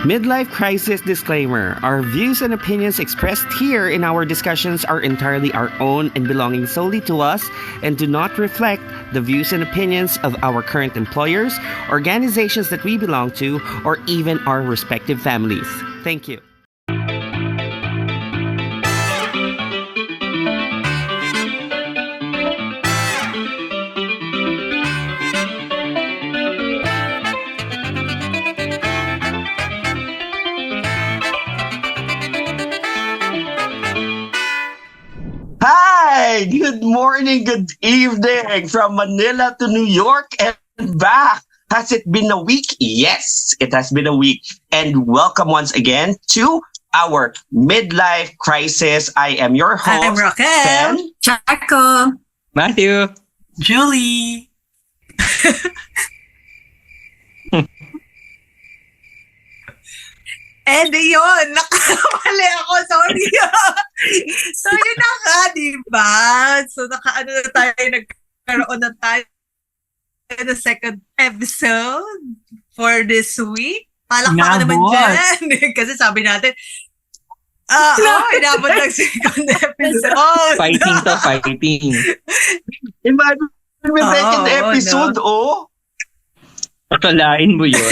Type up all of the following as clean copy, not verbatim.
Midlife crisis disclaimer. Our views and opinions expressed here in our discussions are entirely our own and belonging solely to us and do not reflect the views and opinions of our current employers, organizations that we belong to, or even our respective families. Thank you. Hi, good morning, good evening from Manila to New York and back. Has it been a week? Yes, it has been a week. And welcome once again to our midlife crisis. I am your host, I'm Raquel. Pen. Chaco. Matthew. Julie. And yun, nakamali ako, sorry. So yun na nga, diba? So nakaano na tayo, nagkaroon na tayo the second episode for this week. Palak pa ka naman dyan. Kasi sabi natin, inabot ng second episode. Fighting. Imagine may second episode, Akalain mo yun.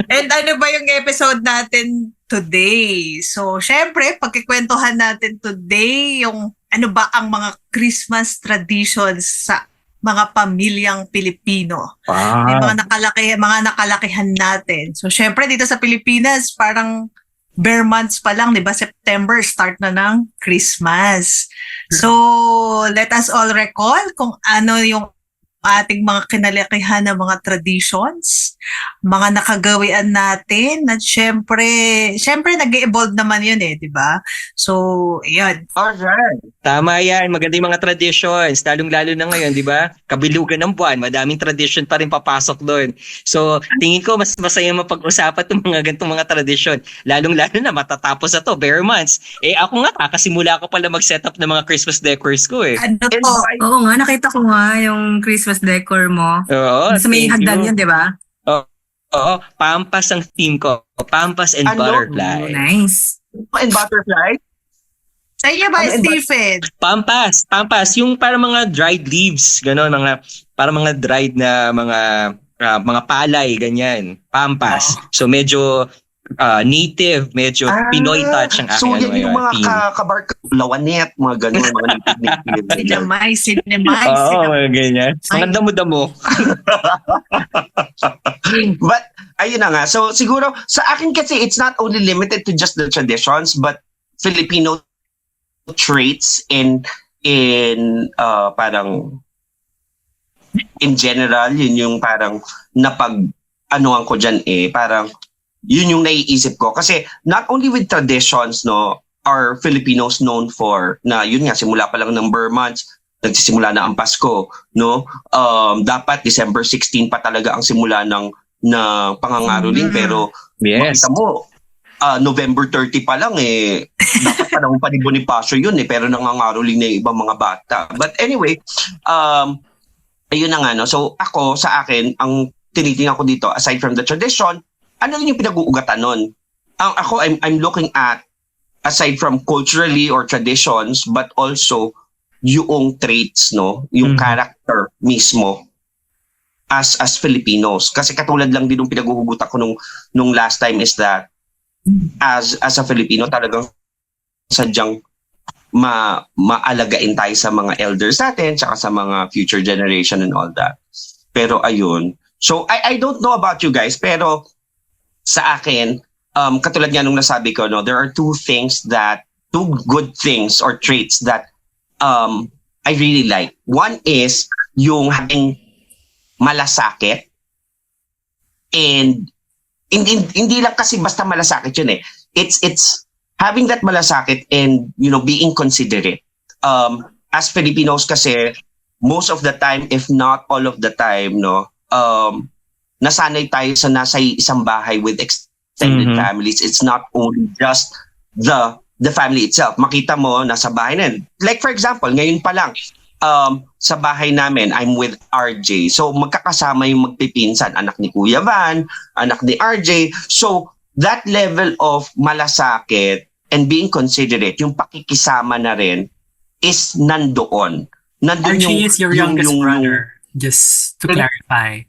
And ano ba yung episode natin today? So, syempre, pagkikwentuhan natin today yung ano ba ang mga Christmas traditions sa mga pamilyang Pilipino. Yung mga nakalakihan natin. So, syempre, dito sa Pilipinas, parang bare months pa lang, di ba? September, start na ng Christmas. So, let us all recall kung ano yung ating mga kinalakihan na mga traditions, mga nakagawian natin, at syempre nag-evolve naman yun di ba? So, yun. Alright. Tama yan. Maganda yung mga traditions. Lalong-lalo na ngayon, di ba? Kabilugan ng buwan. Madaming tradition pa rin papasok doon. So, tingin ko mas masaya mapag-usapan itong mga ganitong mga tradition. Lalong-lalo na matatapos na to, bare months. Ako nga, kakasimula ko pala mag-set up ng mga Christmas decors ko Ano to? Oo nga, nakita ko nga yung Christmas decor mo. Oo. Sa may hagdan yun, di ba? Oo. Pampas ang theme ko. Pampas and butterfly. Oh, nice. And butterfly? Sa iyo ba, Stephen? Pampas. Yung para mga dried leaves. Ganon. Para mga dried na mga palay. Ganyan. Pampas. So medyo native, medyo Pinoy touch ang aking so yan yung mga theme. lawanet, mga gano'n, mga native. Cinemay. Mga ganyan. Mga damo-damo. But, ayun na nga. So, siguro, sa akin kasi, it's not only limited to just the traditions, but Filipino traits in parang, in general, yun yung parang napag-anuan ko dyan parang, yun yung naiisip ko. Kasi, not only with traditions, are Filipinos known for, na yun nga, simula pa lang ng bare months, nagsisimula na ang Pasko, dapat December 16 pa talaga ang simula ng pangangaroling, pero makita mo, November 30 pa lang dapat pa lang pa ni Bonifacio yun pero nangangaroling na yung ibang mga bata. But anyway, ayun na nga, so ako, sa akin, ang tinitingnan ko dito, aside from the tradition, ano rin yung pinag-uugatan nun? I'm looking at, aside from culturally or traditions, but also yung traits, yung character mismo as Filipinos. Kasi katulad lang din yung pinag-uhugutan ko nung last time is that as a Filipino, talagang sadyang maalagain tayo sa mga elders natin, tsaka sa mga future generation and all that. Pero ayun. So I don't know about you guys, pero sa akin, katulad nga nung nasabi ko, there are two good things or traits that I really like. One is yung having malasakit, and hindi lang kasi basta malasakit yun It's having that malasakit and being considerate. As Filipinos kasi, most of the time, if not all of the time, nasanay tayo sa nasa isang bahay with extended families. It's not only just the family itself. Makita mo, nasa bahay na. Like for example, ngayon pa lang, sa bahay namin, I'm with RJ. So magkakasama yung magpipinsan, anak ni Kuya Van, anak ni RJ. So that level of malasakit and being considerate, yung pakikisama na rin, is nandoon. Nandun Archie is your youngest brother, just to clarify.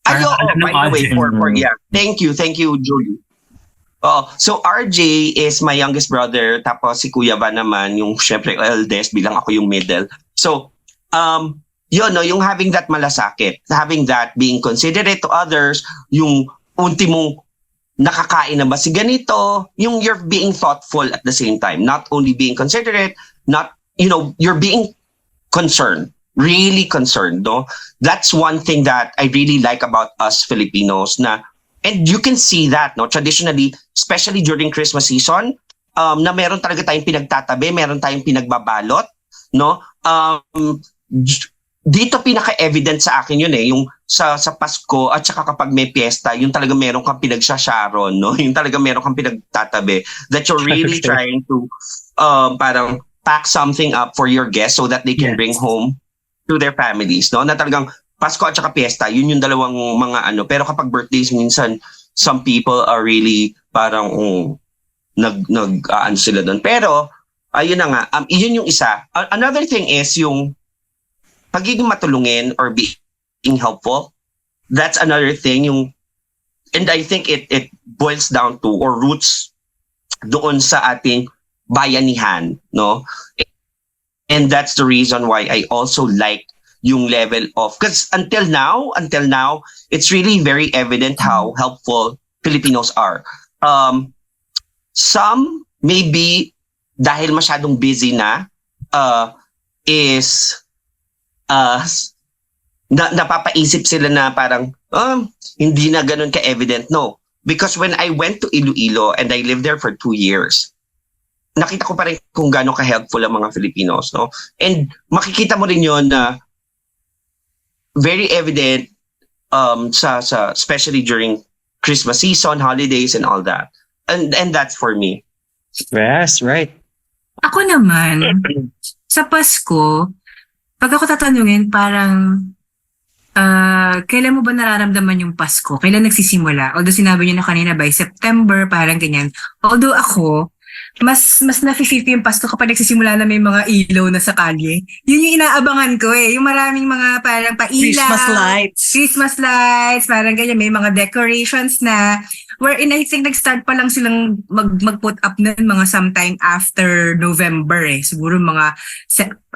Ay, oo, Para by the way, audience. yeah. Thank you, Julie. So RJ is my youngest brother, tapos si Kuya Van naman, yung syempre eldest, bilang ako yung middle. So, yun, no, yung having that malasakit, having that being considerate to others, yung ultimo nakakain na ba si ganito, yung you're being thoughtful at the same time, not only being considerate, not, you're being concerned, really concerned, no? That's one thing that I really like about us Filipinos na, and you can see that, no? Traditionally, especially during Christmas season, na meron talaga tayong pinagtatabi, meron tayong pinagbabalot, no? Dito pinaka-evident sa akin yun yung sa Pasko at saka kapag may piyesta, yung talaga meron kang pinagsasharon, no? Yung talaga meron kang pinagtatabi that you're really trying to parang pack something up for your guests so that they can bring home to their families, no? Na talagang Pasko at saka piyesta, yun yung dalawang mga pero kapag birthdays minsan some people are really parang nag sila doon. Pero ayun na nga, yun yung isa. Another thing is yung pagiging matulungin or being helpful. That's another thing and I think it boils down to or roots doon sa ating bayanihan, no? And that's the reason why I also like yung level of, because until now, it's really very evident how helpful Filipinos are. Some maybe dahil masyadong busy na is napapaisip sila na parang hindi na ganun ka-evident. No, because when I went to Iloilo and I lived there for 2 years, nakita ko pa rin kung gaano ka-helpful ang mga Filipinos, no? And makikita mo rin yun na very evident sa especially during Christmas season, holidays and all that. And that's for me. Yes, right. Ako naman, sa Pasko, pag ako tatanungin, parang kailan mo ba nararamdaman yung Pasko? Kailan nagsisimula? Although sinabi niyo na kanina by September, parang ganyan. Although ako, mas nafe-feel ko yung Pasko kapag nagsisimula na may mga ilaw na sa kalye. Yun yung inaabangan ko Yung maraming mga parang pailaw. Christmas lights, parang ganyan. May mga decorations na wherein I think nag-start pa lang silang mag-put up nun mga sometime after November Siguro mga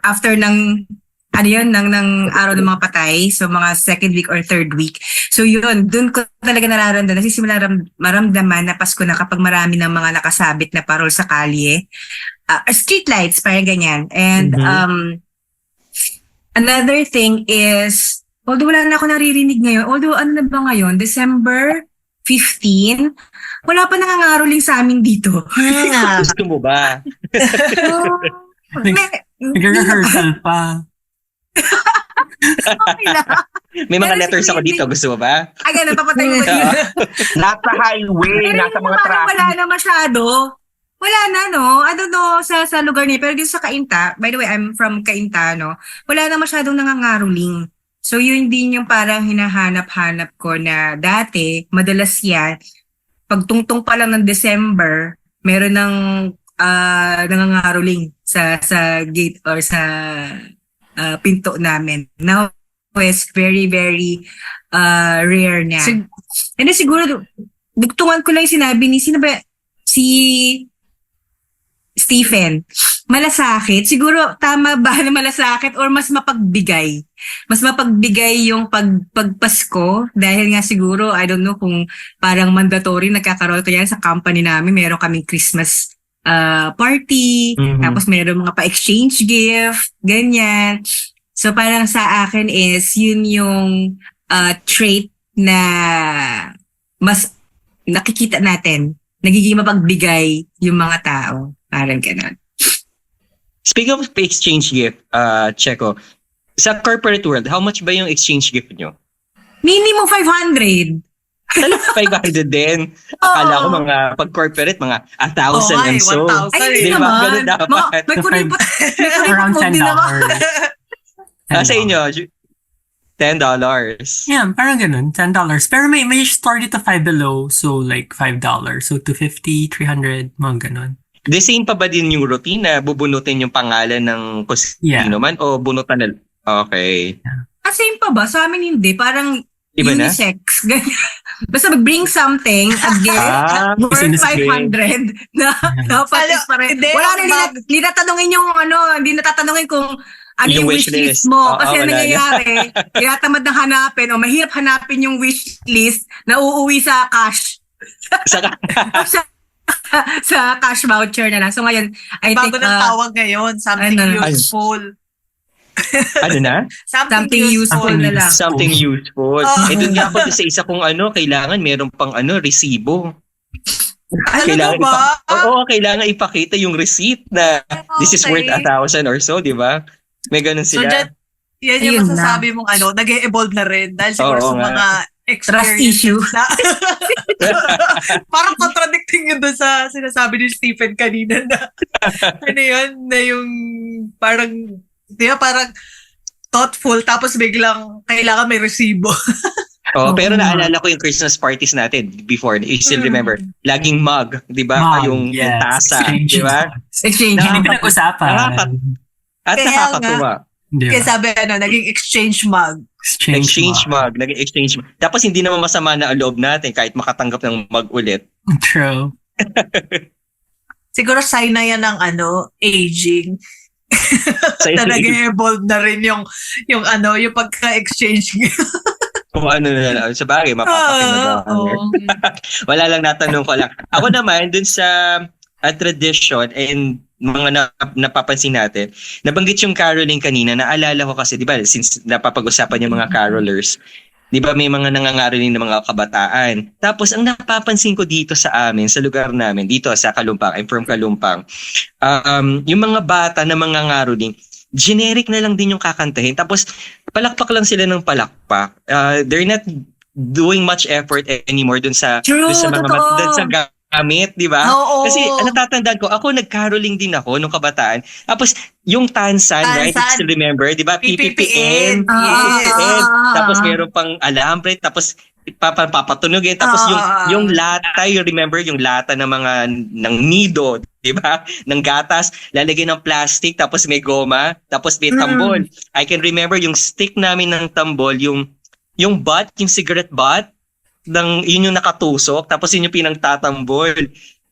after ng ng araw ng mga patay. So, mga second week or third week. So, yun. Dun ko talaga nararamdaman. Nasisimula maramdaman na Pasko na kapag marami ng mga nakasabit na parol sa kalye. Street lights, parang ganyan. And, another thing is, although wala na ako naririnig ngayon, although ano na ba ngayon? December 15, wala pa nangangaroling sa amin dito. Gusto mo ba? Nag-rehearsal pa. Okay lang. May mga letters ako dito. Gusto mo ba? Ay, napapatay mo yun. Nasa highway, nasa mga traffic. Wala na masyado. Wala na, no? I don't know sa lugar niya. Pero dito sa Cainta, by the way, I'm from Cainta, no? Wala na masyadong nangangaroling. So, yun din yung parang hinahanap-hanap ko na dati, madalas yan, pagtungtong pa lang ng December, meron ng nangangaroling sa gate or sa pinto namin. Now, it's very, very rare na. And then siguro, dugtungan ko lang yung sinabi ni, sino ba? Si Stephen. Malasakit. Siguro, tama ba na malasakit or mas mapagbigay? Mas mapagbigay yung pagpasko dahil nga siguro, I don't know kung parang mandatory nagkakaroon ko yan sa company namin. Meron kaming Christmas party, tapos meron mga pa-exchange gift, ganyan. So parang sa akin is yun yung trait na mas nakikita natin, nagiging mapagbigay yung mga tao. Parang ganun. Speaking of exchange gift, Checo, sa corporate world, how much ba yung exchange gift nyo? Minimum 500. 500 din. Akala ko mga pag-corporate, mga 1,000 and so. 1,000. Ay, hindi Diba? naman. Ganun dapat. May kuripot Around din naman. $10. Sa inyo, $10. Yeah, parang ganun, $10. Pero may store dito 5 below, so like $5. So $250, $300, mga ganun. The same pa ba din yung routine na bubunutin yung pangalan ng kung sino man o bunutan na? Okay. Same pa ba? Sa amin hindi. Parang Iba na? unisex. Ganyan. Basta bring something, a gift, worth business gift. 500 na dapat is parang, Hindi, wala ang na, hindi natatanungin yung hindi natatanungin kung ano Yung yung wish wish list list. mo. Oo, Kasi wala na. nangyayari, tinatamad ng hanapin o mahirap hanapin yung wish list na uuwi sa cash. Saka, sa cash voucher na lang. So ngayon, I Bago think ng tawag ngayon, something ano? useful. ano na? something useful na lang. Something useful. Oo. Eh, dun nga ako sa isa kong kailangan meron pang resibo. Ano ba? Oo, kailangan ipakita yung receipt na this is worth Okay. 1,000 or so, di ba? May ganun So, sila. yan yung Ayun masasabi mong nag-e-evolve na rin dahil siguro Oo sa nga. mga Trust issue. experience na parang contradicting yun doon sa sinasabi ni Stephen kanina na ano yun, na yung parang, di ba, parang thoughtful tapos biglang kailangan may resibo. Oh, pero Oo. naalala ko yung Christmas parties natin before. You still remember? Laging mug, di ba? Mug, Yung yes. tasa, Exchange di ba? Exchange. Hindi pinag-usapan. At Kaya nakakatuwa. Di Kaya ba? sabi, naging exchange mug. Exchange mug. Naging exchange mug. Tapos hindi naman masama na ang loob natin kahit makatanggap ng mug ulit. True. Siguro sign na yan ng aging. Sa Na nag-evolve na rin yung pagka-exchange. kung ano na lang. Sa bagay, mapapakita na ba? Oo. Wala lang, natanong ko lang. Ako naman, dun sa tradition and mga napapansin natin, nabanggit yung caroling kanina, naalala ko kasi, di ba, since napapag-usapan yung mga carolers, di ba may mga nangangaroling ng mga kabataan. Tapos, ang napapansin ko dito sa amin, sa lugar namin, dito sa Kalumpang, I'm from Kalumpang, yung mga bata na mga ngaroling, generic na lang din yung kakantahin. Tapos, palakpak lang sila ng palakpak. They're not doing much effort anymore dun sa True, dun sa mga totoo. dun sa gamit, di ba? Oo. Kasi natatandaan ko, ako nag-caroling din ako nung kabataan. Tapos, yung tansan, right? Tansan. Still remember, di ba? PPPN. PPPN. PPPN. Ah. Tapos, meron pang alambre. Tapos, papatunugin. Tapos, yung lata, you remember, yung lata ng mga, ng nido, di ba? Ng gatas, lalagyan ng plastic, tapos may goma, tapos may tambol. I can remember yung stick namin ng tambol, yung butt, yung cigarette butt, yun yung nakatusok, tapos yun yung pinangtatambol.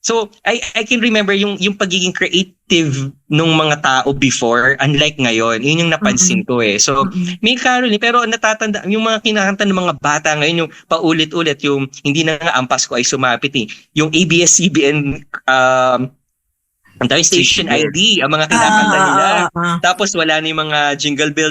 So, I can remember yung pagiging creative nung mga tao before, unlike ngayon. Yun yung napansin ko eh. So, may caroling, pero natatanda, yung mga kinakanta ng mga bata ngayon, yung paulit-ulit, yung hindi na nga ang Pasko ay sumapit eh. Yung ABS-CBN, ang tawag station ID, ang mga kinakanta nila. Tapos wala na yung mga jingle bell,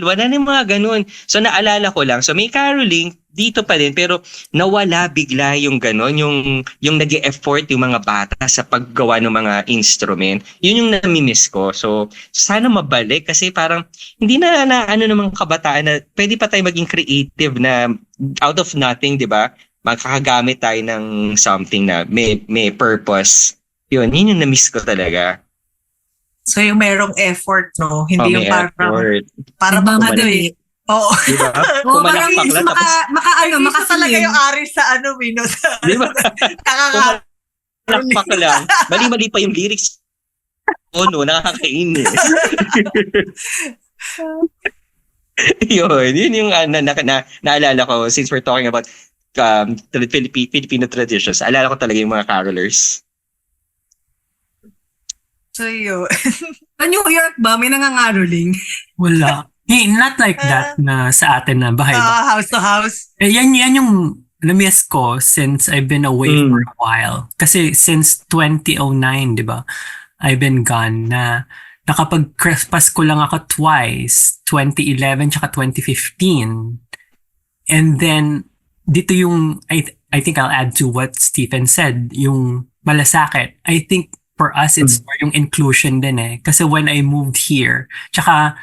wala na yung mga ganun. So naalala ko lang, so may caroling dito pa din, pero nawala bigla yung ganun, yung nag-e-effort yung mga bata sa paggawa ng mga instrument. Yun yung namimiss ko. So sana mabalik kasi parang hindi na ano ng mga kabataan na pwede pa tayo maging creative na out of nothing, di ba? Makakagamit tayo ng something na may purpose. Yun yung na-miss ko talaga. So yung merong effort, no? Hindi yung may parang effort. para Nagmamadali. Oo. Diba? Oo, parang Pumalakpak lang tapos, Maka talaga yung ari sa Mino. diba? Nakaka- Pumalakpak lang. Mali-mali pa yung lyrics. Oh no, nakakainis. yun yung naalala ko since we're talking about Filipino traditions. Alala ko talaga yung mga carolers. So yun. Sa New York ba, may nangangaroling? Wala. Hey, not like that na sa atin na bahay. House to house. Yan yung namiss ko since I've been away for a while. Kasi since 2009, di ba? I've been gone na nakapag-Pasko lang ako twice. 2011 tsaka 2015. And then, dito yung, I think I'll add to what Stephen said, yung malasakit. I think for us, it's more yung inclusion din eh. Kasi when I moved here, tsaka,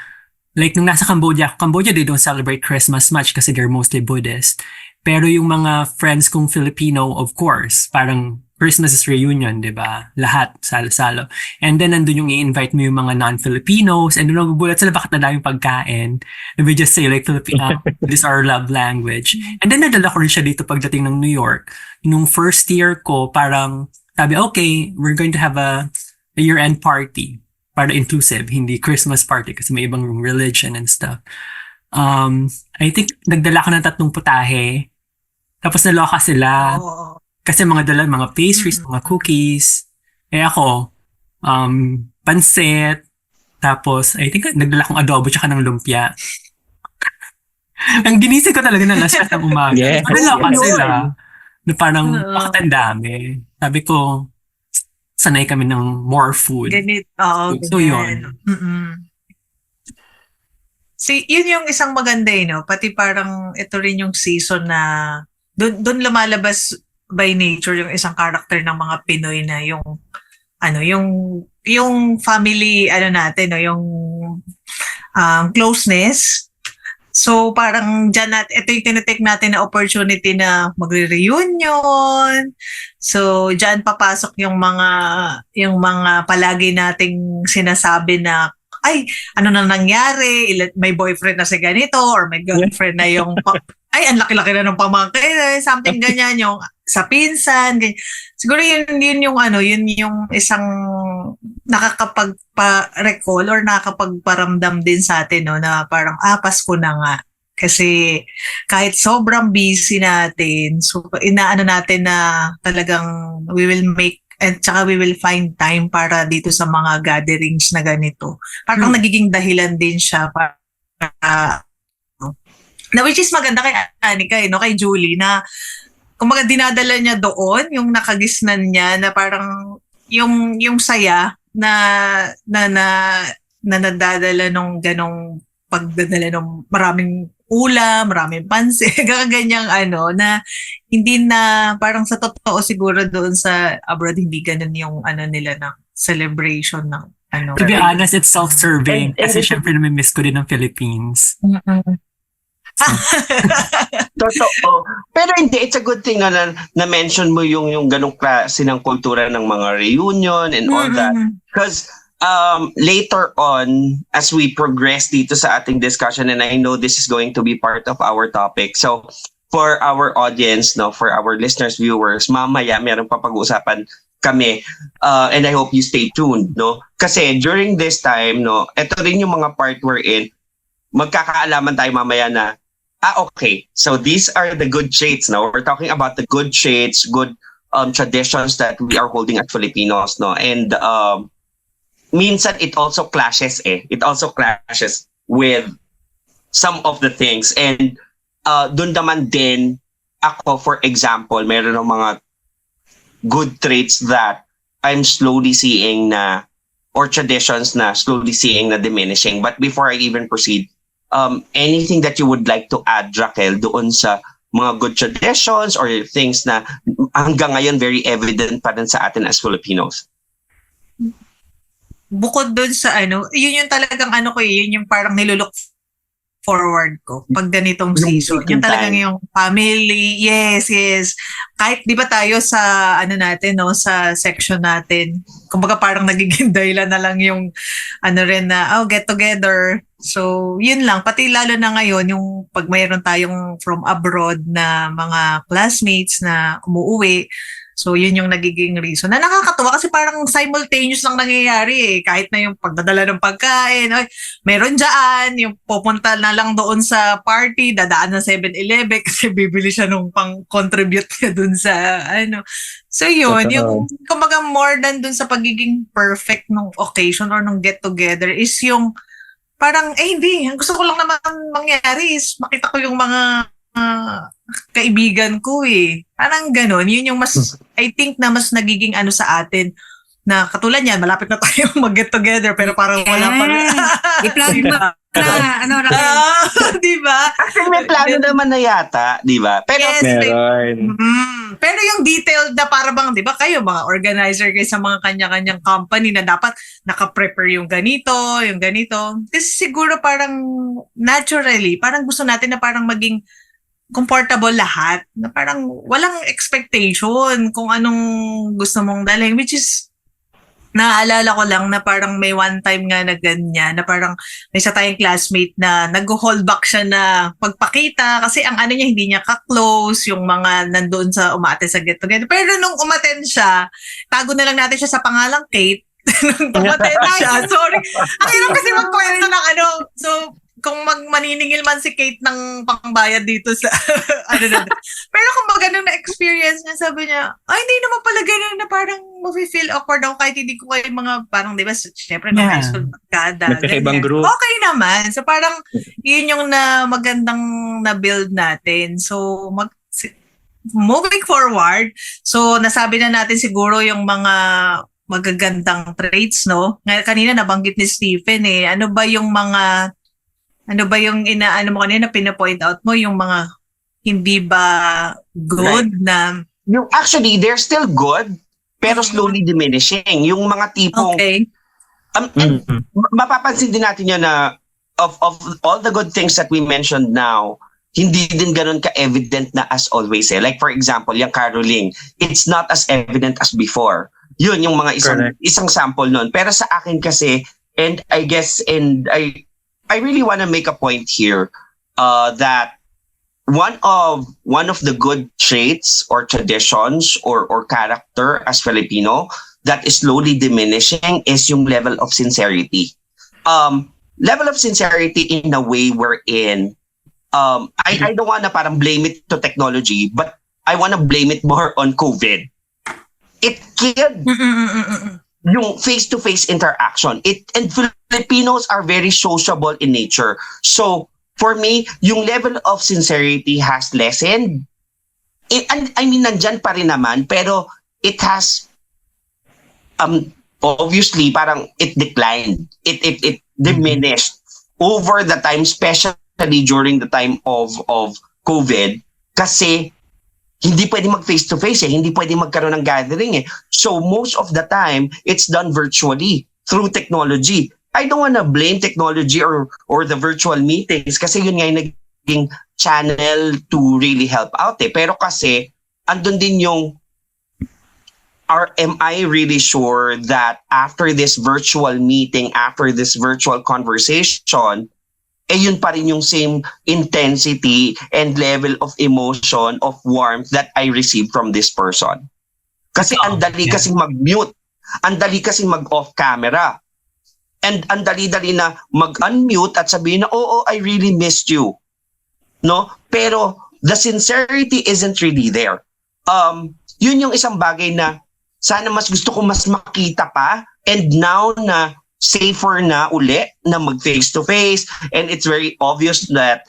like, nung nasa Cambodia, they don't celebrate Christmas much kasi they're mostly Buddhist. Pero yung mga friends kong Filipino, of course, parang Christmas is reunion, di ba? Lahat, salo-salo. And then, nandun yung i-invite mo yung mga non-Filipinos, and then nagugulat sila bakit na daming pagkain. And we just say like, Filipino, this is our love language. And then, nadala ko rin siya dito pagdating ng New York. Nung first year ko, parang, sabi, okay, we're going to have a year-end party para inclusive, hindi Christmas party kasi may ibang religion and stuff. I think nagdala ko ng 3 putahe. Tapos naloka sila. Oo. Kasi mga dala, mga pastries, mga cookies. Eh ako, pansit. Tapos, I think nagdala kong adobo tsaka ng lumpia. Ang ginising ko talaga na last ng umaga. Yes. Naloka Yun. sila. Na parang, Oo. bakit ang dami? Sabi ko, sanay kami ng more food. Ganit. Oo. So, ganyan. yun. Mm-mm. Yun yung isang maganda no? Pati parang ito rin yung season na doon lumalabas by nature yung isang character ng mga Pinoy na yung yung family natin no, yung closeness. So parang ito yung tinitake natin na opportunity na magre-reunion. So diyan papasok yung mga palagi nating sinasabi na ay, ano na nangyari? May boyfriend na si ganito or may girlfriend na yung ay, ang laki-laki na ng pamangkin, something ganyan yung sa pinsan. Ganyan. Siguro yun yung isang nakakapagpa-recall or nakakapagparamdam din sa atin no, na parang Pasko na nga. Kasi kahit sobrang busy natin, so inaano natin na talagang we will make and tsaka we will find time para dito sa mga gatherings na ganito. Parang nagiging dahilan din siya para na which is maganda kay Anika no, kay Julie na kumbaga dinadala niya doon yung nakagisnan niya na parang yung saya na nadadala nung ganong pagdadala ng maraming ulam, maraming pansit, ganyang na hindi na parang sa totoo siguro doon sa abroad hindi ganun yung nila ng celebration ng To be honest, it's self-serving. And Kasi it- syempre namimiss ko din ng Philippines. Totoo. Pero hindi, it's a good thing na mention mo yung ganong klase ng kultura ng mga reunion and all that. Because later on, as we progress dito sa ating discussion, and I know this is going to be part of our topic. So, for our audience, no, for our listeners, viewers, mamaya meron pa pag-uusapan kami. And I hope you stay tuned, no? Kasi during this time, no, ito rin yung mga part wherein magkakaalaman tayo mamaya na, okay, so these are the good traits, no? We're talking about the good traits, good traditions that we are holding as Filipinos, no? And minsan it also clashes It also clashes with some of the things. And dun naman din ako, for example, meron ng mga good traits that I'm slowly seeing na, or traditions na slowly seeing na diminishing. But before I even proceed, anything that you would like to add, Raquel, doon sa mga good traditions or things na hanggang ngayon very evident pa rin sa atin as Filipinos? Bukod doon sa yun yung talagang yun yung parang nilulok forward ko pag ganitong season. Yung talagang yung family, yes. Kahit di ba tayo sa natin, no, sa section natin, kumbaga parang nagiging dahilan na lang yung rin na, get together. So, yun lang. Pati lalo na ngayon, yung pag mayroon tayong from abroad na mga classmates na umuwi, so, yun yung nagiging reason. Na nakakatuwa kasi parang simultaneous lang nangyayari Kahit na yung pagdadala ng pagkain, meron dyan, yung pupunta na lang doon sa party, dadaan ng 7-Eleven kasi bibili siya nung pang-contribute niya doon sa So, yun. Yung, kumbaga more than doon sa pagiging perfect ng occasion or nung get-together is yung parang, hindi. Ang gusto ko lang naman mangyari is makita ko yung mga kaibigan ko Parang ganon. Yun yung mas, I think na mas nagiging sa atin na katulad yan, malapit na tayo mag-get together pero parang wala pa rin. I-plug mo na, Raquel. Diba? Kasi may plano naman na yata, di ba? Pero Yes, Meron. pero yung detailed na para bang, di ba kayo, mga organizer kayo sa mga kanya-kanyang company na dapat naka-prepare yung ganito. Kasi siguro parang naturally, parang gusto natin na parang maging comfortable lahat. Na parang walang expectation kung anong gusto mong dalhin. Which is, naaalala ko lang na parang may one time nga na ganyan, na parang may isa tayong classmate na nag-hold back siya na pagpakita kasi ang ano niya, hindi niya ka-close, yung mga nandoon sa umaten sa get-together. Pero nung umaten siya, tago na lang natin siya sa pangalang Kate. Nung umaten siya, sorry. Ang hirap kasi magkwento ng ano. So, kung maniningil man si Kate ng pangbayad dito sa ano na. Pero kung magano na experience niya, sabi niya, ay hindi naman pala ganun na parang mafe-feel awkward ako kahit hindi ko kayo mga parang, di ba, syempre no high school barkada. Magkakaibang group. Okay naman. So parang yun yung na magandang na-build natin. So moving forward, so nasabi na natin siguro yung mga magagandang traits, no? Kanina nabanggit ni Stephen ano ba yung inaano mo kanina, pina-point out mo, yung mga hindi ba good na... Yung actually, they're still good, pero slowly diminishing. Yung mga tipong... Okay. And mapapansin din natin yan na of all the good things that we mentioned now, hindi din ganun ka-evident na as always. Like for example, yung caroling, it's not as evident as before. Yun, yung mga isang sample nun. Pero sa akin kasi, and I guess, and I really want to make a point here that one of the good traits or traditions or character as Filipino that is slowly diminishing is yung level of sincerity. Level of sincerity in a way wherein I don't want to parang blame it to technology, but I want to blame it more on COVID. It killed yung face-to-face interaction. And Filipinos are very sociable in nature. So, for me, yung level of sincerity has lessened. I mean, nandyan pa rin naman, pero it has, obviously, parang it declined. It diminished over the time, especially during the time of COVID, kasi hindi pwede mag face-to-face hindi pwede magkaroon ng gathering So most of the time, it's done virtually through technology. I don't wanna blame technology or the virtual meetings kasi yun nga yung naging channel to really help out Pero kasi, andun din yung am I really sure that after this virtual meeting, after this virtual conversation, yun pa rin yung same intensity and level of emotion, of warmth that I receive from this person. Kasi ang dali kasing mag-mute, ang dali kasing mag-off camera, and ang dali-dali na mag-unmute at sabihin na, oo, I really missed you. No? Pero the sincerity isn't really there. Yun yung isang bagay na sana mas gusto ko mas makita pa, and now na safer na uli na mag face-to-face, and it's very obvious that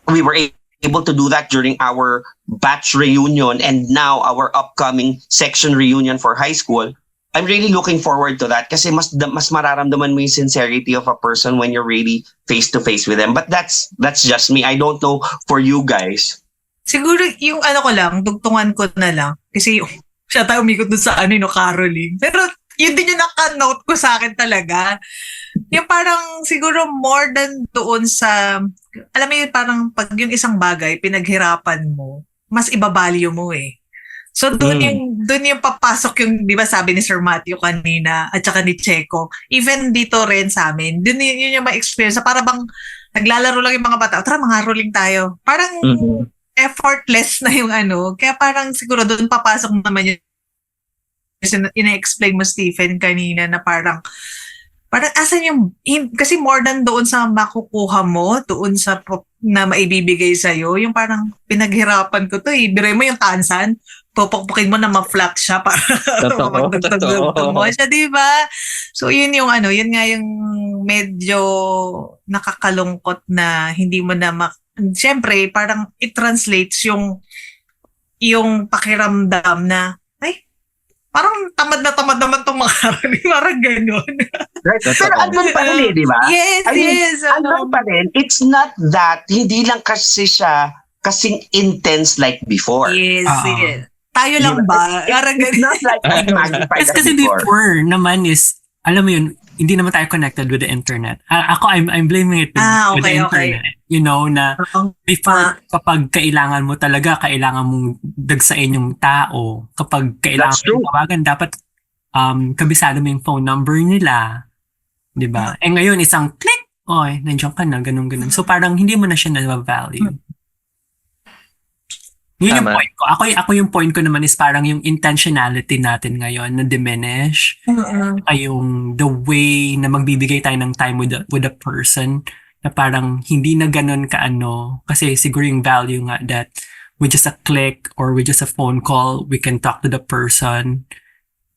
we were able to do that during our batch reunion and now our upcoming section reunion for high school. I'm really looking forward to that kasi mas mararamdaman mo yung sincerity of a person when you're really face-to-face with them. But that's just me. I don't know for you guys. Siguro yung ko lang, dugtungan ko na lang. Kasi siya tayo umikot dun sa caroling. Pero yun din yung naka-note ko sa akin talaga. Yung parang siguro more than doon sa, alam mo yun, parang pag yung isang bagay, pinaghirapan mo, mas ibabalyo mo So doon yung papasok yung, di ba sabi ni Sir Matthew kanina, at saka ni Checo, even dito rin sa amin, doon yun yung ma-experience. Para bang naglalaro lang yung mga bata, tara mangaroling tayo. Parang effortless na yung kaya parang siguro doon papasok naman yung ina-explain mo, Stephen, kanina na parang asan yung, kasi more than doon sa makukuha mo, doon sa na maibibigay sa'yo, yung parang pinaghirapan ko to Biray mo yung tansan, pupukpukin mo na ma-flat siya para magdagdag mo siya, di ba? So yun yung yun nga yung medyo nakakalungkot na hindi mo na siyempre, parang it translates yung pakiramdam na parang tamad naman itong mga parang gano'n. Right. Pero andun pa rin di ba? Yes, yes. Andun pa rin. It's not that, hindi lang kasi siya kasing intense like before. Yes, yes. Tayo lang ba? Parang It's not like magnified as kasi before naman is, alam mo yun, hindi naman tayo connected with the internet. Ako, I'm blaming it with the okay. internet. You know, na before, kapag kailangan mo talaga, kailangan mong dagsain yung tao. Kapag kailangan That's true. mo tawagan, dapat kabisado mo yung phone number nila. Diba? Eh ngayon, isang click, oy, nandiyan ka na, ganun. So parang hindi mo na siya na-value. Yun yung Tama. point ko. Ako yung point ko naman is parang yung intentionality natin ngayon na diminish. Ay yung the way na magbibigay tayo ng time with a person na parang hindi na ganun kaano. Kasi siguro yung value nga that with just a click or with just a phone call, we can talk to the person.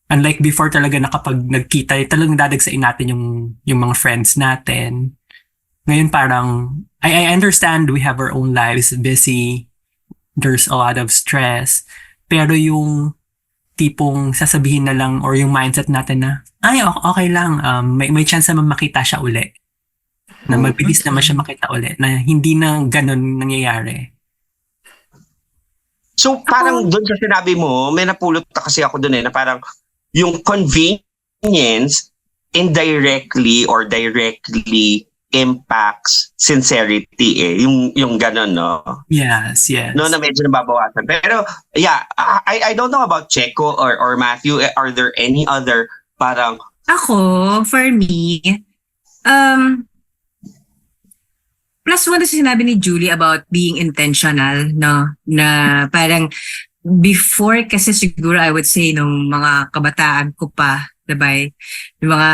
Unlike before talaga na kapag nagkita, talagang dadagsain natin yung mga friends natin. Ngayon parang, I understand we have our own lives, busy, there's a lot of stress. Pero yung tipong sasabihin na lang or yung mindset natin na, ay, okay lang, may chance naman makita siya uli. Na mabilis naman siya makita uli. Na hindi na ganun nangyayari. So parang doon sa sinabi mo, may napulot na kasi ako doon na parang yung convenience indirectly or directly impacts sincerity yung ganun, no? Yes. No, na medyo nababawasan. Pero yeah, I don't know about Checo or Matthew. Are there any other parang Ako, for me, plus one na sinabi ni Julie about being intentional, no? Na parang before kasi siguro I would say nung mga kabataan ko pa, diba? Yung mga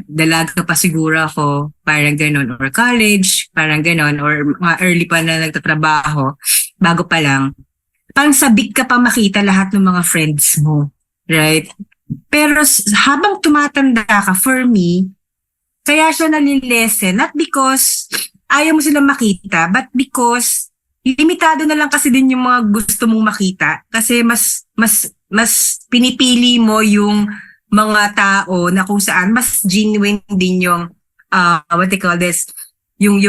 dalaga pa siguro ako, parang ganon, or college, parang ganon, or mga early pa na nagtatrabaho, bago pa lang, parang sabik ka pa makita lahat ng mga friends mo, right? Pero habang tumatanda ka, for me, kaya siya nalilesen, not because ayaw mo silang makita, but because limitado na lang kasi din yung mga gusto mong makita, kasi mas pinipili mo yung mga tao na kung saan mas genuine din yung what they call this, yung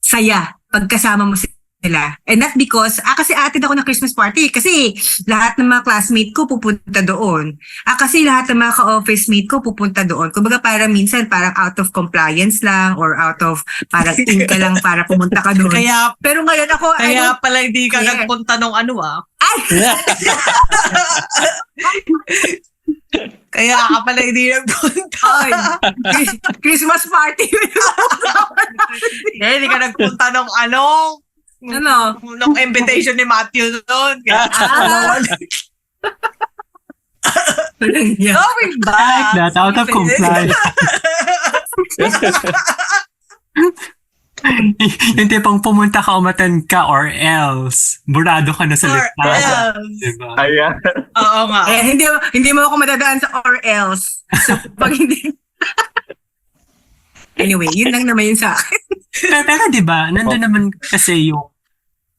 saya pagkasama mo sila. And not because kasi atin ako ng Christmas party kasi lahat ng mga classmate ko pupunta doon. Kasi lahat ng mga ka-office mate ko pupunta doon. Kumbaga parang minsan parang out of compliance lang or out of parang in ka lang para pumunta ka doon. Pero ngayon ako Kaya pala hindi ka care. nagpunta nung ano Kaya ka pala hindi nagpunta. Christmas party. Hindi ka nagpunta nung nung invitation ni Matthew doon. Going I like back. that, out of compliance. Yung tipong pumunta ka, umattend ka, or else, burado ka na sa Or listahan. else. Diba? ayan. Oo nga. Hindi mo ako madadaan sa or else. So, pag hindi... Anyway, yun lang naman yun sa akin. Pero diba, nandun naman kasi yung,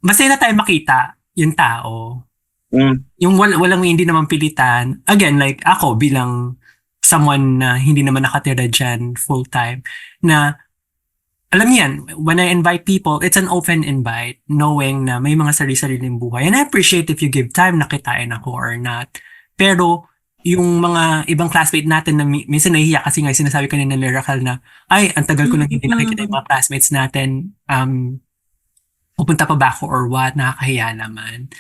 masaya na tayo makita yung tao. Yung walang hindi naman pilitan. Again, like ako bilang someone na hindi naman nakatira dyan full time, na alam yan, when I invite people, it's an open invite, knowing na may mga sarili-sariling buhay. And I appreciate if you give time na kitain ako or not. Pero, yung mga ibang classmate natin na minsan nahihiya kasi nga sinasabi kanina ni Lyrical na, ay, ang tagal ko nang hindi nakikita yung mga classmates natin, pupunta pa ba ako or what, nakakahiya naman.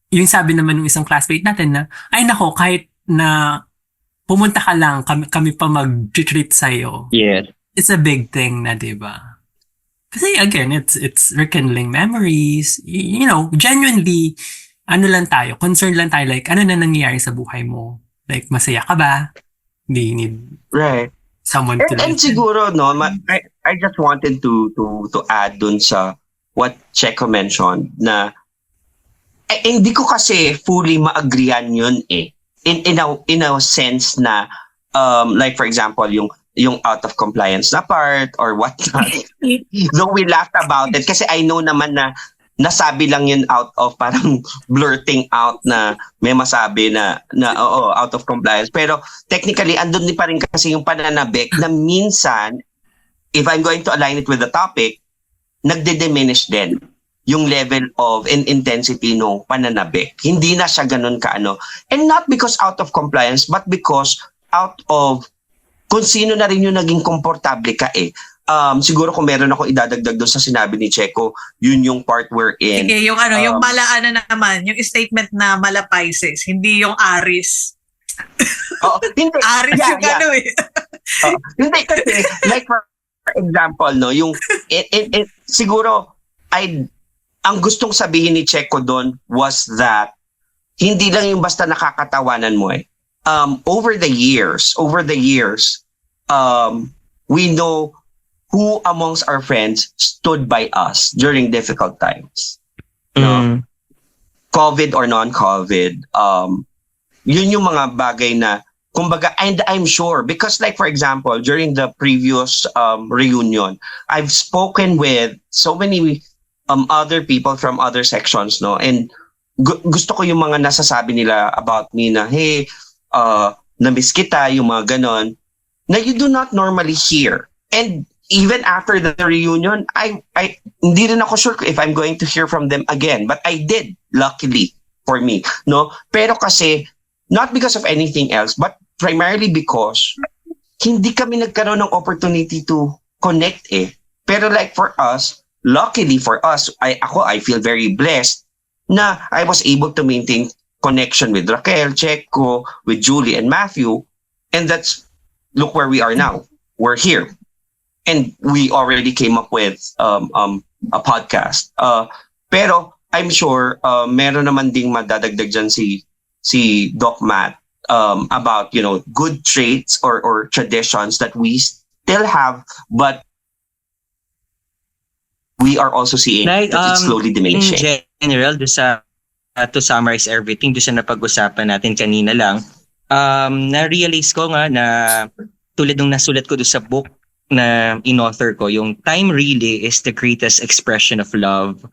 Yung sabi naman ng isang classmate natin na, ay nako, kahit na pumunta ka lang, kami pa mag-treat sa'yo. Yes. It's a big thing na, diba? Kasi again, it's rekindling memories. You know, genuinely, ano lang tayo, concerned lang tayo, like, ano na nangyayari sa buhay mo? Like, masaya ka ba? Do you need Right. someone to And listen? siguro, no, I just wanted to add dun sa what Checo mentioned na hindi ko kasi fully ma-agreean yun in a sense na like for example yung out of compliance na part or whatnot. Though we laughed about it kasi I know naman na nasabi lang yun out of parang blurting out na may masabi na oo, out of compliance. Pero technically, andun din pa rin kasi yung pananabik na minsan, if I'm going to align it with the topic, nagde-diminish din yung level of intensity ng pananabik. Hindi na siya ganun kaano. And not because out of compliance, but because out of kung sino na rin yung naging komportable ka eh. Siguro kung meron ako idadagdag doon sa sinabi ni Checo, yun yung part we're in. Sige, yung yung malaana naman, yung statement na mala Pisces, hindi yung Aries. Hindi. Aries yung ano eh. Hindi kasi, like for example, no, yung, siguro, ang gustong sabihin ni Checo doon was that, hindi lang yung basta nakakatawanan mo eh. Over the years, we know who amongst our friends stood by us during difficult times. No? COVID or non-COVID, yun yung mga bagay na, kumbaga, and I'm sure, because like for example, during the previous reunion, I've spoken with so many other people from other sections, no? And gusto ko yung mga nasasabi nila about me na, hey, na-miss kita, yung mga ganon, na you do not normally hear. And even after the reunion, I hindi rin ako sure if I'm going to hear from them again. But I did, luckily for me. No? Pero kasi, not because of anything else, but primarily because hindi kami nagkaroon ng opportunity to connect eh. Pero like for us, luckily for us, I feel very blessed na I was able to maintain connection with Raquel, Checo, with Julie and Matthew. And that's, look where we are now. We're here. And we already came up with a podcast. Pero I'm sure meron naman ding madadagdag dyan si Doc Matt about, you know, good traits or traditions that we still have, but we are also seeing that it's slowly diminishing. In general, to summarize everything, doon sa napag-usapan natin kanina lang, na-realize ko nga na tulad ng nasulat ko doon sa book na in-author ko, yung time really is the greatest expression of love.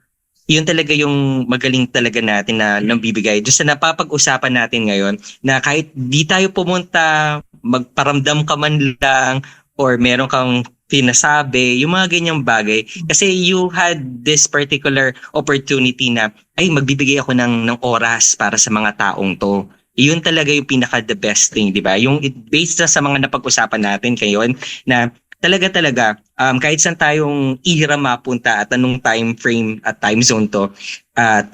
Yun talaga yung magaling talaga natin na nabibigay. Just na napapag-usapan natin ngayon na kahit di tayo pumunta, magparamdam ka man lang or meron kang pinasabi, yung mga ganyang bagay. Kasi you had this particular opportunity na, ay, magbibigay ako ng oras para sa mga taong to. Yun talaga yung pinaka-the best thing, di ba? Yung based sa mga napag-usapan natin ngayon na talaga, kahit saan tayong ihira mapunta at anong time frame at time zone to,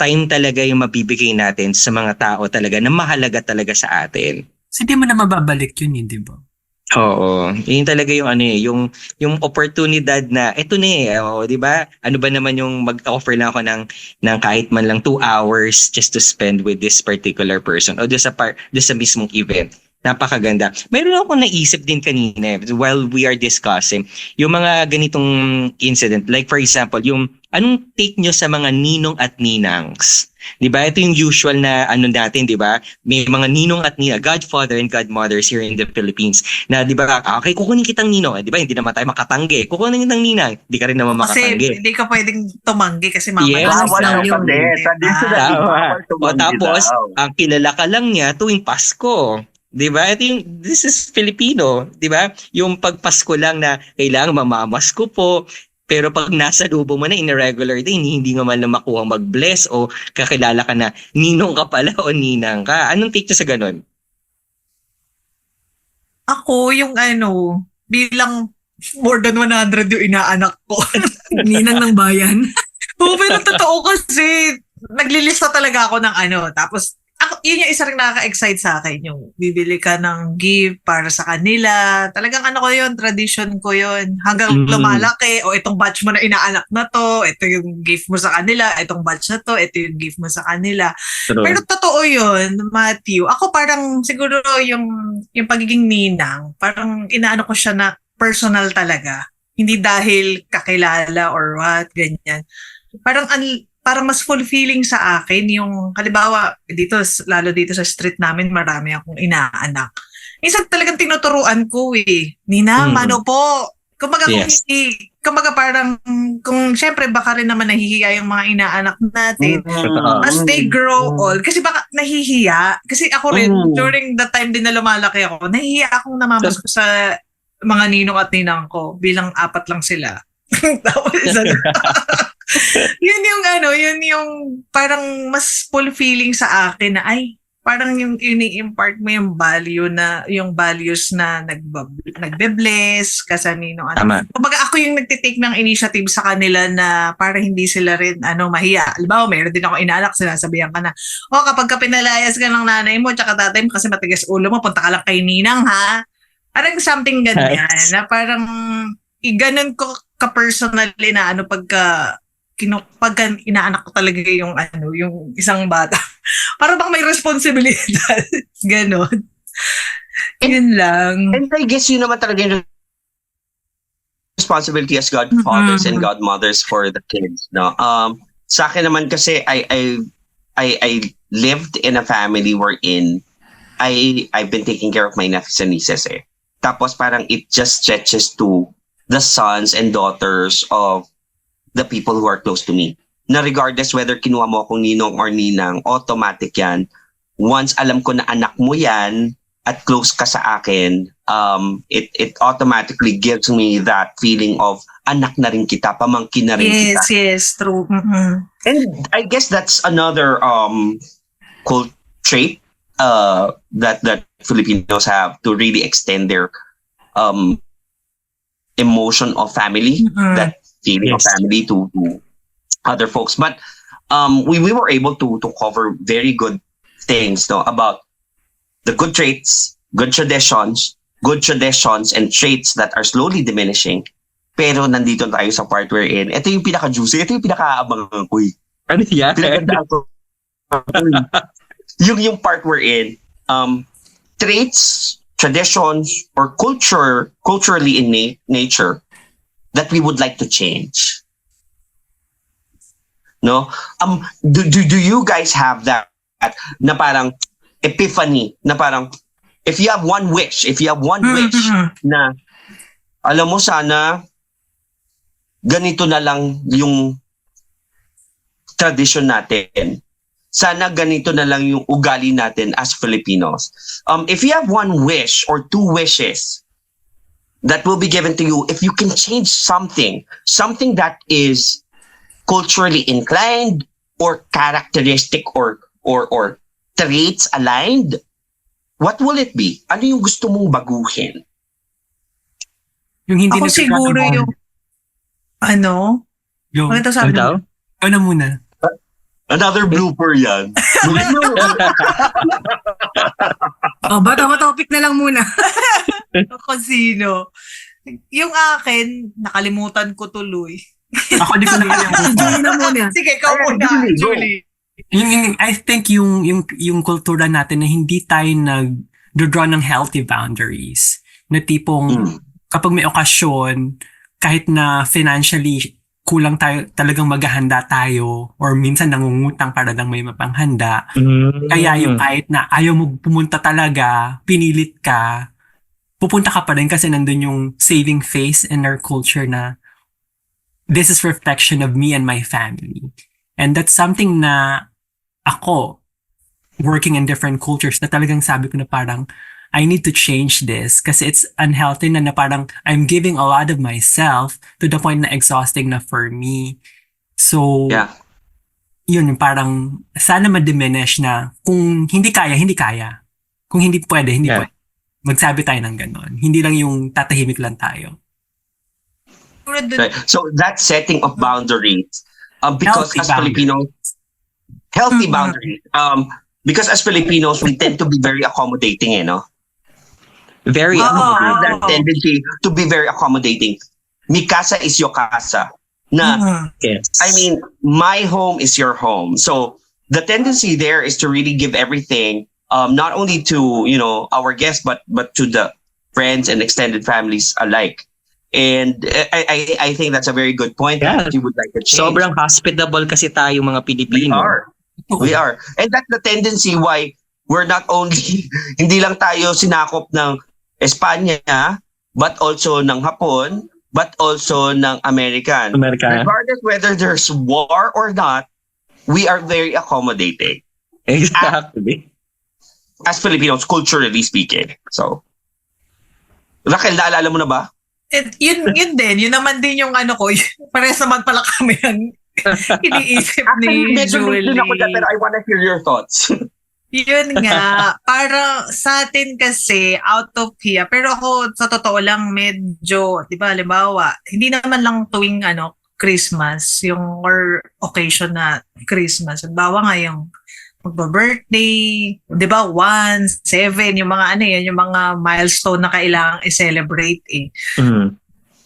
time talaga yung mabibigay natin sa mga tao talaga na mahalaga talaga sa atin. So, di mo na mababalik yun, di ba? Oo. Yun talaga yung yung oportunidad na, eto na di ba? Ano ba naman yung mag-offer lang ako ng kahit man lang 2 hours just to spend with this particular person o doon sa mismong event. Napakaganda. Mayroon ako naisip din kanina while we are discussing yung mga ganitong incident. Like for example, yung anong take nyo sa mga ninong at ninangs? Diba? Ito yung usual na ano natin, diba? May mga ninong at ninang, godfather and godmothers here in the Philippines. Na diba, okay, kukunin kitang ninong. Diba, hindi naman tayo makatanggi. Kukunin kitang ninang. Hindi ka rin naman makatanggi. Kasi hindi ka pwedeng tumanggi kasi mama. Yes. Wala yun. Tapos, ang kilala ka lang niya tuwing Pasko. Diba? This is Filipino. Diba? Yung pagpasko lang na kailangan mamamasko po. Pero pag nasa lubo mo na in a regular day, hindi nga man lang makuha mag-bless o kakilala ka na ninong ka pala o ninang ka. Anong take nyo sa ganun? Ako, yung bilang more than 100 yung inaanak ko. Ninang ng bayan. Oo, pero totoo kasi naglilista talaga ako ng tapos yun yung isa rin nakaka-excite sa akin, yung bibili ka ng gift para sa kanila. Talagang ko yun, tradition ko yun. Hanggang lumalaki, itong batch mo na inaanak na to, ito yung gift mo sa kanila, itong batch na to, ito yung gift mo sa kanila. True. Pero totoo yun, Matthew. Ako parang siguro yung pagiging ninang, parang inaano ko siya na personal talaga. Hindi dahil kakilala or what, ganyan. Parang mas fulfilling sa akin yung, halimbawa, lalo dito sa street namin, marami akong inaanak. Minsan talagang tinuturuan ko Ninang, mano po? Kumbaga, Yes. kumbaga parang, kung syempre baka rin naman nahihiya yung mga inaanak natin. As they grow old, kasi baka nahihiya. Kasi ako rin, during the time din na lumalaki ako, nahihiya akong namamasko sa mga ninong at ninang ko, bilang 4 lang sila. Tapos, yun yung parang mas fulfilling sa akin na, ay, parang yung ini-impart mo yung values na nagbe-bless, kasanino. Tama. Kumbaga ako yung nagtitake ng initiative sa kanila na para hindi sila rin mahiya. Halimbawa, meron din ako inaalak, sinasabihan ka na, kapag ka pinalayas ka ng nanay mo tsaka tatay mo kasi matigas ulo mo, punta ka lang kay Ninang, ha? Parang something ganyan, Nice. na parang ganun ko ka-personally na pagka inaanak ko talaga yung isang bata. Para bang may responsibilidad. Ganon. Yun lang. And I guess yun naman talaga yung responsibility as godfathers and godmothers for the kids, no? Sa akin naman kasi I lived in a family wherein I've been taking care of my nephews and nieces eh. Tapos parang it just stretches to the sons and daughters of the people who are close to me. Na regardless whether kinuha mo akong ninong or ninang, automatic yan. Once alam ko na anak mo yan at close ka sa akin, it automatically gives me that feeling of anak na rin kita, pamangkin na rin kita. Yes, true. Mm-hmm. And I guess that's another cool trait that Filipinos have to really extend their emotion of family, that feeling of family to other folks. But we were able to cover very good things, no, about the good traits, good traditions and traits that are slowly diminishing. Pero nandito tayo sa part wherein, ito yung pinaka-juicy, ito yung pinaka-abangan ko. Ano yan? Pinagandaan ko. yung part wherein, traits, traditions, or culturally in nature that we would like to change. No? Do you guys have that na parang epiphany, na parang if you have one wish na alam mo sana ganito na lang yung tradition natin. Sana ganito na lang yung ugali natin as Filipinos. If you have one wish or two wishes that will be given to you, if you can change something that is culturally inclined or characteristic or traits aligned, what will it be? Ano yung gusto mong baguhin? Yung hindi Ako siguro yung Yung, ito sabi mo? ano muna? Another blooper yan. Ba't topic na lang muna? Ako sino? Yung akin, nakalimutan ko tuloy. Ako di ko na Si Julie na muna. Sige, ikaw muna, Julie. I think yung kultura natin na hindi tayo nag-draw ng healthy boundaries. Na tipong kapag may okasyon, kahit na financially kulang tayo, talagang maghahanda tayo or minsan nangungutang para lang may mapanghanda. Kaya yung kahit na ayaw mo pumunta talaga, pinilit ka, pupunta ka pa rin kasi nandun yung saving face in our culture na this is reflection of me and my family. And that's something na ako, working in different cultures, na talagang sabi ko na parang, I need to change this kasi it's unhealthy na parang I'm giving a lot of myself to the point na exhausting na for me. So, yun, parang sana ma-diminish na kung hindi kaya. Kung hindi pwede, hindi pwede. Magsabi tayo ng ganon. Hindi lang yung tatahimik lang tayo. Right. So that setting of boundaries, because Healthy as Filipinos, healthy boundaries, because as Filipinos, we tend to be very accommodating, no? Very accommodating. That tendency to be very accommodating. Mi casa is your casa. Na, Yes. I mean, my home is your home. So the tendency there is to really give everything, not only to our guests, but to the friends and extended families alike. And I think that's a very good point that you would like to change. Sobrang hospitable kasi tayo mga Pilipino. We are. And that's the tendency why we're not only, hindi lang tayo sinakop ng Espanya, but also ng Hapon, but also ng American. Regardless whether there's war or not, we are very accommodating. Exactly. As Filipinos, culturally speaking. So, Raquel, naalala mo na ba? Yun din. Yun naman din yung ko. Parehas naman pala kami ang iniisip ni Medyo Julie. din ako dyan, pero I wanna hear your thoughts. Yun nga, para sa atin kasi out of here, pero ako sa totoo lang medyo, 'di ba, halimbawa, hindi naman lang tuwing Christmas, yung or occasion na Christmas. Halimbawa nga yung magba-birthday, 'di ba? 1, 7, yung mga yan, yung mga milestone na kailangang i-celebrate eh. Mm.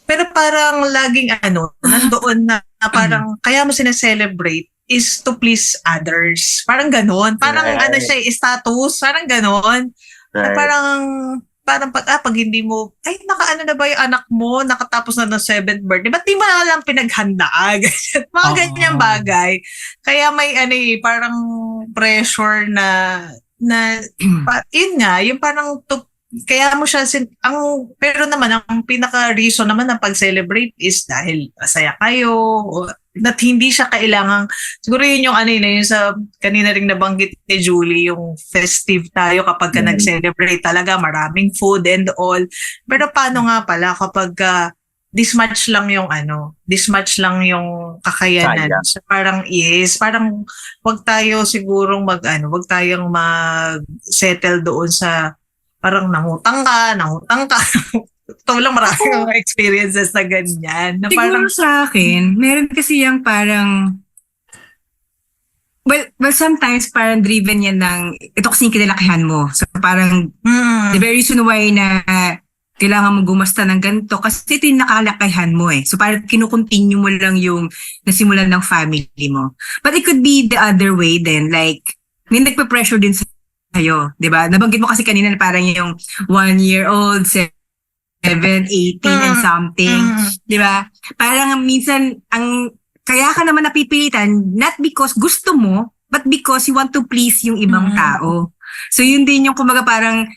Pero parang laging nandoon na parang kaya mo sineselebrate is to please others. Parang ganon. Parang Right. siya, status. Parang ganon. Na Right. parang pag hindi mo, ay, na ba yung anak mo? Nakatapos na ng 7th birthday. Ba't di mo na lang pinaghandaan? Mga Oo. ganyang bagay. Kaya may parang pressure yun nga, yung parang kaya mo siya pero naman ang pinaka reason naman ng pag-celebrate is dahil masaya kayo at hindi siya kailangang siguro yun yung yung sa kanina ring nabanggit ni Julie yung festive tayo kapag ka nag-celebrate talaga maraming food and all, pero paano nga pala kapag this much lang yung kakayanan. Sayang. So parang parang wag tayo sigurong wag tayong mag-settle doon sa parang nangutang ka. Ito lang maraming mga experiences na ganyan. Na Siguro parang, sa akin, meron kasi yung parang, well, sometimes parang driven yan ng, ito kasi yung kinalakihan mo. So parang, the very reason why na kailangan mo gumasta ng ganito kasi ito yung nakalakihan mo eh. So parang kinukontinue mo lang yung nasimulan ng family mo. But it could be the other way then, like, may nagpa-pressure din sa'yo, di ba? Nabanggit mo kasi kanina na parang yung 1-year-old, 7, 18 and something, di ba? Parang minsan, kaya ka naman napipilitan, not because gusto mo, but because you want to please yung ibang tao. So yun din yung kumbaga parang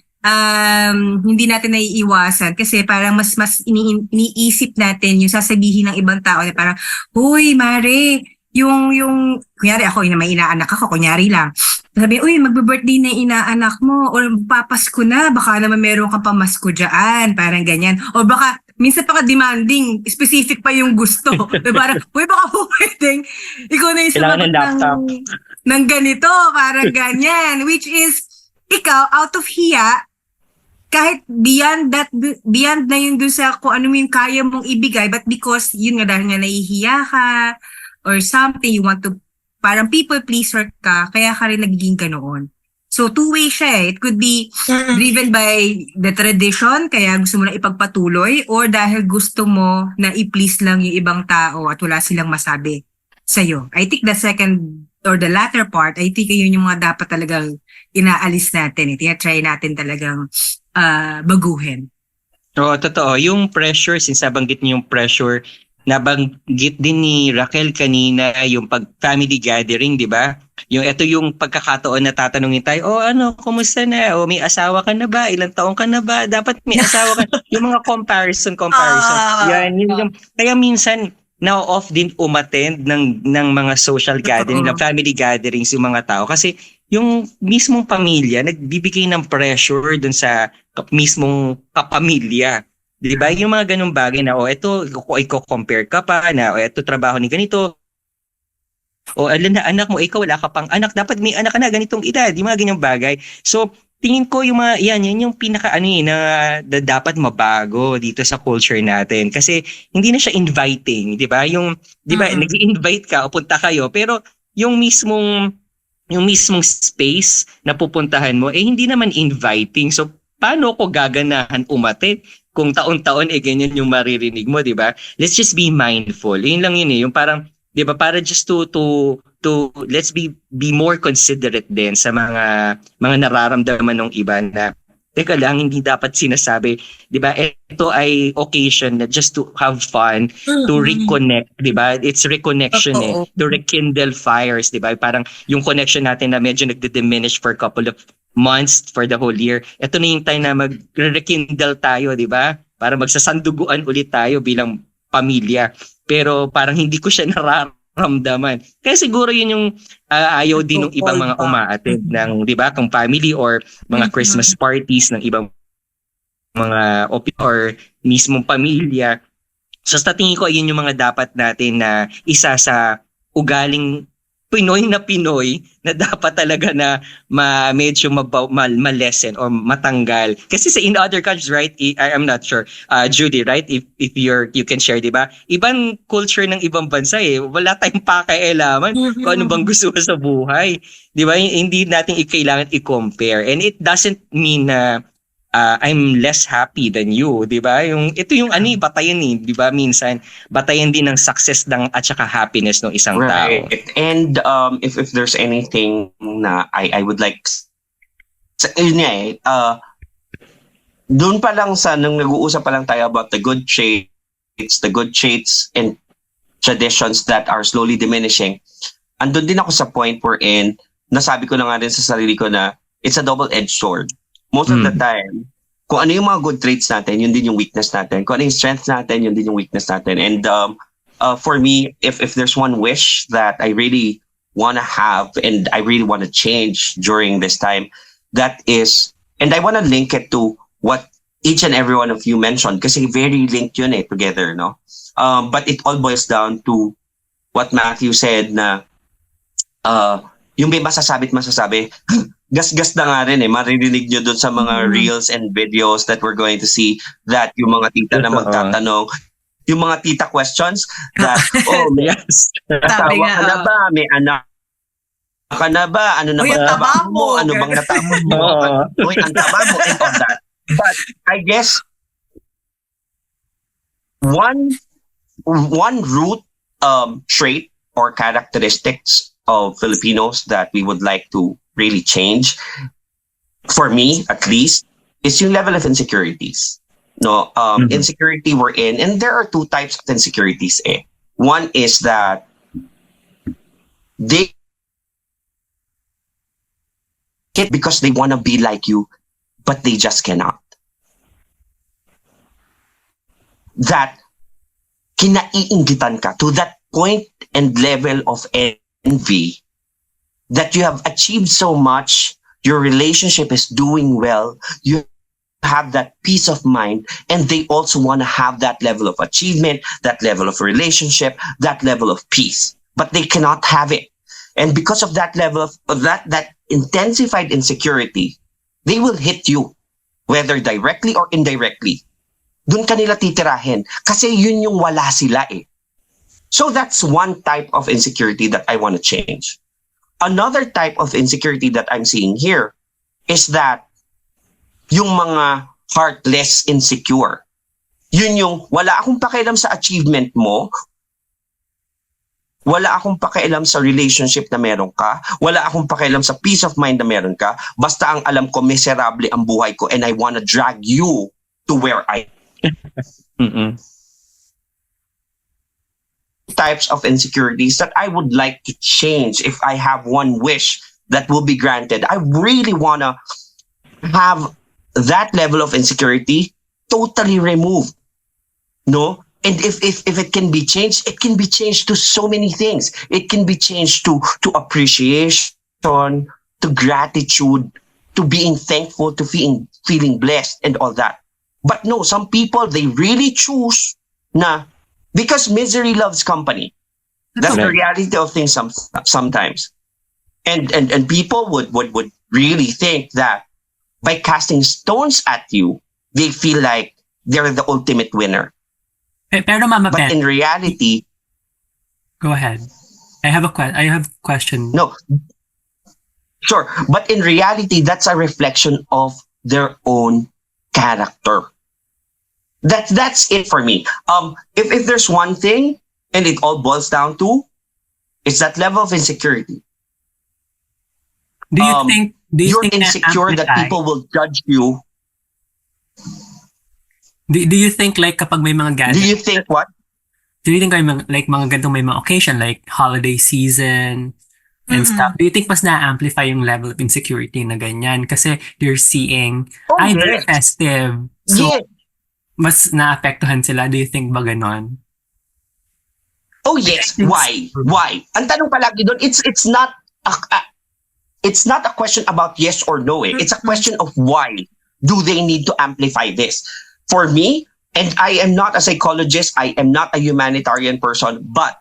hindi natin naiiwasan kasi parang mas iniisip natin yung sasabihin ng ibang tao na parang, "Hoy, Mare, yung kunyari ako, may inaanak ako, kunyari lang. Sabi, uy, magbe-birthday na yung inaanak mo or papasko na, baka naman meron kang pamasko dyan, parang ganyan. O baka, minsan pa demanding, specific pa yung gusto. Parang, uy, baka po pwedeng, ikaw na yung Kailangan ng laptop. ng ganito, parang ganyan. Which is, ikaw, out of hiya, kahit beyond na yun dun sa kung ano yung kaya mong ibigay, but because yun nga dahil nga nahihiya ka, or something, you want to, parang people pleaser ka, kaya ka rin nagiging ganoon. So, two-way siya eh. It could be driven by the tradition, kaya gusto mo na ipagpatuloy, or dahil gusto mo na i-please lang yung ibang tao at wala silang masabi sa'yo. I think the second, or the latter part, I think yun yung mga dapat talagang inaalis natin. Tina-try natin talagang baguhin. Oo, totoo. Yung pressure, since nabanggit niyo yung pressure, nabanggit din ni Raquel kanina yung family gathering, di ba? Ito yung pagkakataon na tatanungin tayo, kumusta na? May asawa ka na ba? Ilang taong ka na ba? Dapat may asawa ka. Yung mga comparison. Yan, kaya minsan, na-off din umattend ng mga social gathering, ng family gatherings yung mga tao. Kasi yung mismong pamilya, nagbibigay ng pressure dun sa mismong kapamilya. Di ba? Yung mga ganung bagay na, ito, i-compare ka pa, na, ito, trabaho ni ganito. Alam na anak mo, ikaw wala ka pang anak, dapat may anak ka na, ganitong edad, yung mga ganyang bagay. So, tingin ko yung mga, yan yung pinaka, na dapat mabago dito sa culture natin. Kasi, hindi na siya inviting, di ba? Di ba, nag-invite ka, o punta kayo, pero yung mismong space na pupuntahan mo, hindi naman inviting. So, paano ko gaganahan umattend? Kung taon-taon ganyan yung maririnig mo, 'di ba? Let's just be mindful. Yun lang yun yung parang 'di ba, para just to let's be more considerate din sa mga nararamdaman ng iba na teka lang, hindi dapat sinasabi, 'di ba? Ito ay occasion na just to have fun, to reconnect, 'di ba? It's reconnection to rekindle fires, 'di ba? Parang yung connection natin na medyo nagde-diminish for a couple of months, for the whole year. Ito na yung time na mag-rekindle tayo, di ba? Para magsasanduguan ulit tayo bilang pamilya. Pero parang hindi ko siya nararamdaman. Kaya siguro yun yung ayaw din ng ibang mga umaattend ng, di ba, kung family or mga Christmas parties ng ibang mga or mismong pamilya. So sa tingin ko, yun yung mga dapat natin na isa sa ugaling Pinoy na dapat talaga na medyo ma-lessen or matanggal. Kasi sa in other countries, right? I'm not sure. Judy, right? If you can share, di ba? Ibang culture ng ibang bansa eh. Wala tayong pakialaman kung ano bang gusto mo sa buhay. Di ba? Hindi natin kailangan i-compare. And it doesn't mean na I'm less happy than you, 'di ba? Ito yung batayan eh, 'di ba? Minsan batayan din ng success at saka happiness ng isang tao. Right. And if there's anything na I would like yun nga eh, doon pa lang nung nag-uusap pa lang tayo about the good traits and traditions that are slowly diminishing. Andun din ako sa point wherein nasabi ko na nga rin sa sarili ko na it's a double-edged sword. Most of the time, kung ano yung mga good traits natin, yun din yung weakness natin. Kung ano yung strength natin, yun din yung weakness natin. And for me, if there's one wish that I really want to have and I really want to change during this time, that is, and I want to link it to what each and every one of you mentioned, kasi very linked yun together, no? But it all boils down to what Matthew said na yung may masasabi, gasgas na nga rin maririnig nyo dun sa mga reels and videos that we're going to see, that yung mga tita na magtatanong, yung mga tita questions that, Yes. Natawa ka na ba? May anak ka na ba? Ano na bang trabaho mo? Ano bang natapos mo? Uy, ang taba mo and all that. But I guess one root trait or characteristics of Filipinos that we would like to really change, for me at least, is yung level of insecurities. No, insecurity we're in, and there are two types of insecurities. One is that they get because they want to be like you, but they just cannot. That kinaiingitan ka to that point and level of envy that you have achieved so much, your relationship is doing well, you have that peace of mind, and they also want to have that level of achievement, that level of relationship, that level of peace, but they cannot have it. And because of that level of that intensified insecurity, they will hit you, whether directly or indirectly. Dun kanila titirahin kasi yun yung wala sila . So that's one type of insecurity that I want to change. Another type of insecurity that I'm seeing here is that yung mga heartless insecure. Yun yung wala akong pakialam sa achievement mo, wala akong pakialam sa relationship na meron ka, wala akong pakialam sa peace of mind na meron ka, basta ang alam ko miserable ang buhay ko and I wanna drag you to where I types of insecurities that I would like to change if I have one wish that will be granted. I really wanna have that level of insecurity totally removed. No? And if it can be changed, it can be changed to so many things. It can be changed to appreciation, to gratitude, to being thankful, to feeling blessed and all that. But no, some people, they really choose na because misery loves company. That's the reality of things sometimes. And people would really think that by casting stones at you, they feel like they're the ultimate winner. Pero Mama But Pen, in reality, go ahead. I have a question. no. Sure. But in reality, that's a reflection of their own character. That's it for me. If there's one thing, and it all boils down to, it's that level of insecurity. Do you think You're na insecure that amplify? people will judge you. Do you think like kapag may mga Do gadgets, you think what? do you think like mga ganitong may mga occasion like holiday season and stuff, do you think mas na-amplify yung level of insecurity na ganyan kasi you're seeing very yes. festive, so Yes. mas naapektuhan sila? Do you think ba ganon? Oh yes. Why? Ang tanong palagi doon, it's not a question about yes or no. It's a question of why do they need to amplify this. For me, and I am not a psychologist, I am not a humanitarian person, but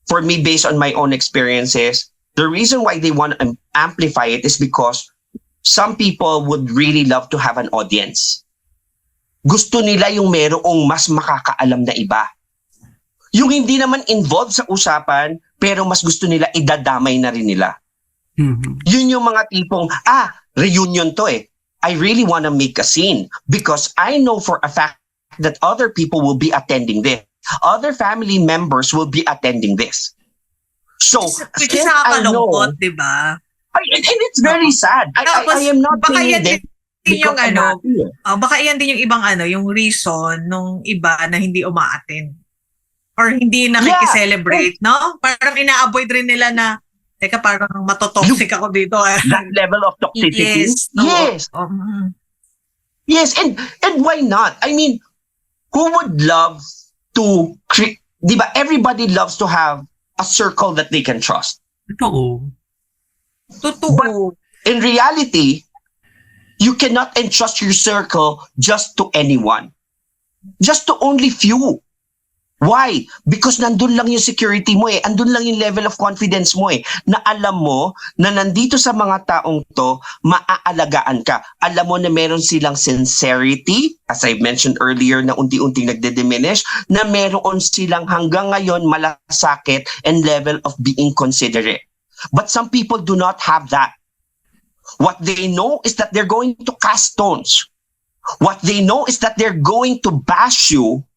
for me, based on my own experiences, the reason why they want to amplify it is because some people would really love to have an audience. Gusto nila yung merong mas makakaalam na iba. Yung hindi naman involved sa usapan, pero mas gusto nila idadamay na rin nila. Yun yung mga tipong, reunion to eh. I really want to make a scene because I know for a fact that other people will be attending this. Other family members will be attending this. So, Which is since I know, nakakalungkot, di ba? and it's very sad. I am not baka saying yan this din yung because I'm happy. baka yan din yung ibang yung reason nung iba na hindi umaattend. Or hindi nakikiselebrate, no? Parang ina-avoid rin nila na, teka, parang matotoxic ako dito. That level of toxicity. Yes. No? Yes. Yes, and why not? I mean, who would love to create, di ba? Everybody loves to have a circle that they can trust. Totoo. Totoo. In reality, you cannot entrust your circle just to anyone. Just to only few. Why? Because nandun lang yung security mo eh. Andun lang yung level of confidence mo eh. Na alam mo na nandito sa mga taong to, maaalagaan ka. Alam mo na meron silang sincerity, as I mentioned earlier na unti-unting nagde-diminish, na meron silang hanggang ngayon malasakit and level of being considerate. But some people do not have that. What they know is that they're going to cast stones. What they know is that they're going to bash you.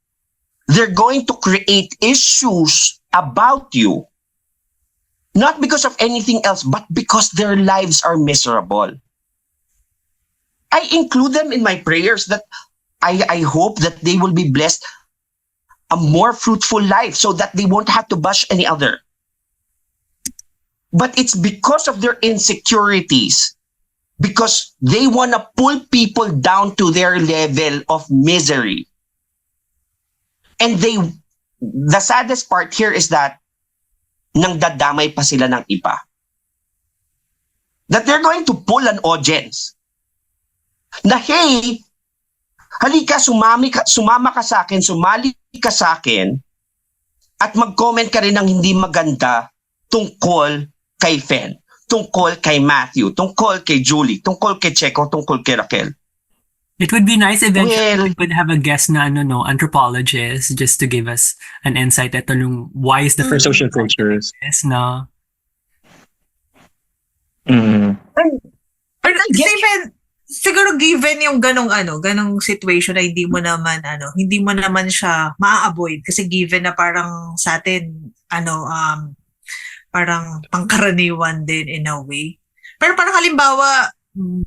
They're going to create issues about you. Not because of anything else, but because their lives are miserable. I include them in my prayers that I hope that they will be blessed a more fruitful life so that they won't have to bash any other. But it's because of their insecurities, because they want to pull people down to their level of misery. And the saddest part here is that nangdadamay pa sila ng iba. That they're going to pull an audience. Na hey, halika, sumama ka sa akin, sumali ka sa akin, at mag-comment ka rin ng hindi maganda tungkol kay Fen, tungkol kay Matthew, tungkol kay Julie, tungkol kay Checo, tungkol kay Raquel. It would be nice eventually Well, we could have a guest na anthropologist just to give us an insight at why is the For first social cultures. this no. Or even, siguro given yung ganong situation na hindi mo naman siya maa-avoid kasi given na parang sa atin, parang pangkaraniwan din in a way. Pero parang halimbawa,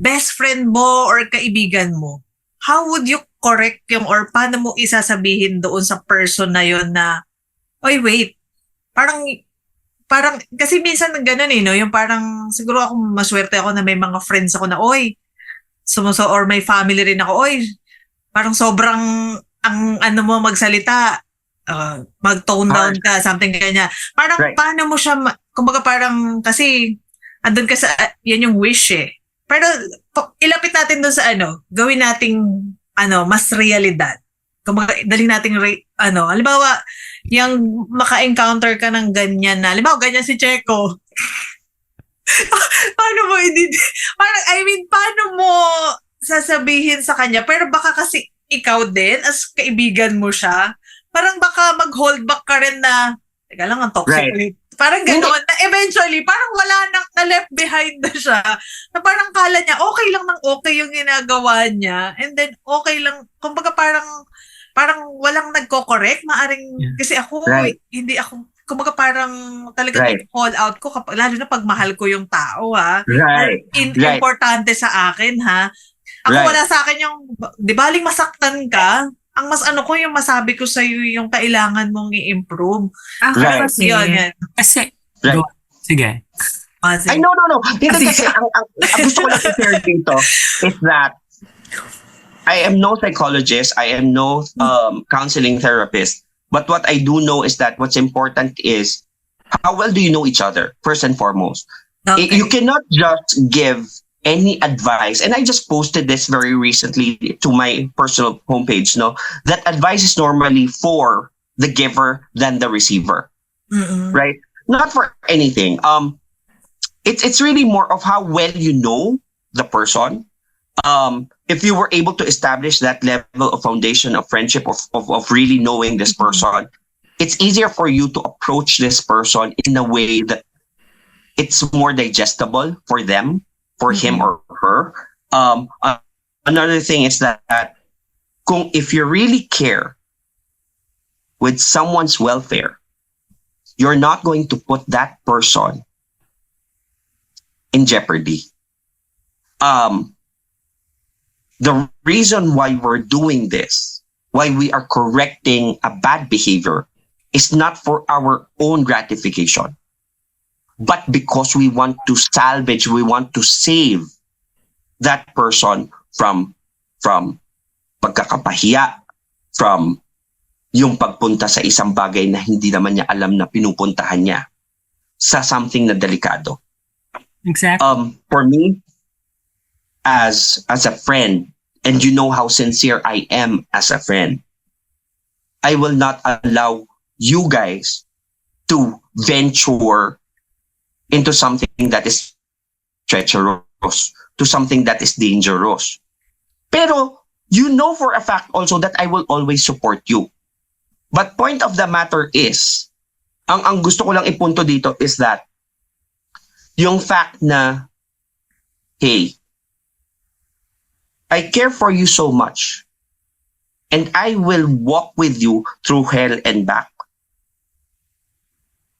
best friend mo or kaibigan mo, how would you correct or paano mo isasabihin doon sa person na yon na, oy wait, parang kasi minsan ganun no, yung parang siguro ako maswerte ako na may mga friends ako na, oy, or may family rin ako, oy, parang sobrang ang mo magsalita, mag-tone down ka, something ganyan. Parang paano mo siya, kumbaga parang kasi andun ka sa, yan yung wish eh. Pero ilapit natin doon sa gawin nating mas realidad. Kumbaga daling nating halimbawa, yung maka-encounter ka ng ganyan na, halimbawa ganyan si Checo. Paano mo paano mo sasabihin sa kanya? Pero baka kasi ikaw din as kaibigan mo siya, parang baka mag-hold back ka rin na, teka lang, ang toxic. Right. Parang gano'n, na eventually, parang wala nang na-left behind na siya. Na parang kala niya, okay lang ng okay yung ginagawa niya. And then, okay lang, kumbaga parang walang nagko-correct. Maaring, kasi ako, hindi ako, kumbaga parang talaga call out ko, lalo na pag mahal ko yung tao, ha. Importante sa akin, ha. Ako wala sa akin yung, di baling masaktan ka, ang mas ko yung masabi ko sa iyo yung kailangan mong i-improve. Kasi yun. Kasi sige. Ay, no. Hindi kasi ang gusto ko lang i-share dito is that I am no psychologist, I am no counseling therapist, but what I do know is that what's important is how well do you know each other, first and foremost. Okay. You cannot just give any advice, and I just posted this very recently to my personal homepage, that advice is normally for the giver than the receiver. Mm-mm. right? Not for anything. It's really more of how well you know the person. If you were able to establish that level of foundation of friendship, of really knowing this person, it's easier for you to approach this person in a way that it's more digestible for them, for him or her. Another thing is that if you really care with someone's welfare, you're not going to put that person in jeopardy. The reason why we're doing this, why we are correcting a bad behavior, is not for our own gratification, but because we want to salvage, we want to save that person from pagkakapahiya, from yung pagpunta sa isang bagay na hindi naman niya alam na pinupuntahan niya, sa something na delikado. Exactly. For me, as a friend, and you know how sincere I am as a friend, I will not allow you guys to venture into something that is treacherous, to something that is dangerous. Pero you know for a fact also that I will always support you. But point of the matter is, ang gusto ko lang ipunto dito is that yung fact na, hey, I care for you so much and I will walk with you through hell and back.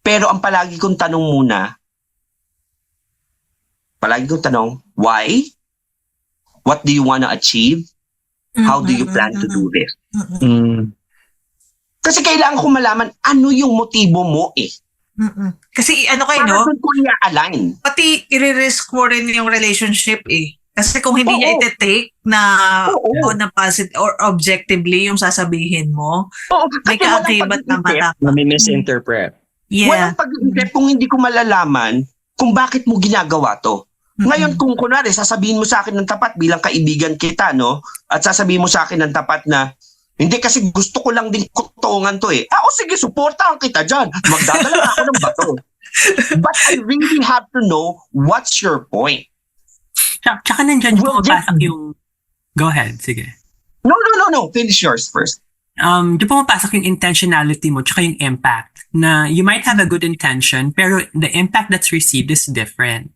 Pero ang palagi kong tanong why? What do you want to achieve? How do you plan to do this? Kasi kailangan ko malaman ano yung motibo mo eh. Kasi ano kayo, Para no? doon ko i-align. Pati i-risk mo rin yung relationship eh. Kasi kung hindi niya iti-take na on a positive or objectively yung sasabihin mo, Oo, may kasi walang kaakibat ng pag-iisip. mata. May misinterpret. Yeah. Walang pag-iisip kung hindi ko malalaman kung bakit mo ginagawa to. Ngayon, kung kunwari, sasabihin mo sa akin ng tapat bilang kaibigan kita, no? At sasabihin mo sa akin ng tapat na, hindi kasi gusto ko lang din kutungan to eh. O sige, supportahan kita dyan. Magdadala ako ng bato. But I really have to know what's your point. Tsaka nandyan Well, pumapasok yung... Go ahead, sige. No. Finish yours first. Di pumapasok yung intentionality mo tsaka yung impact. Na you might have a good intention, pero the impact that's received is different.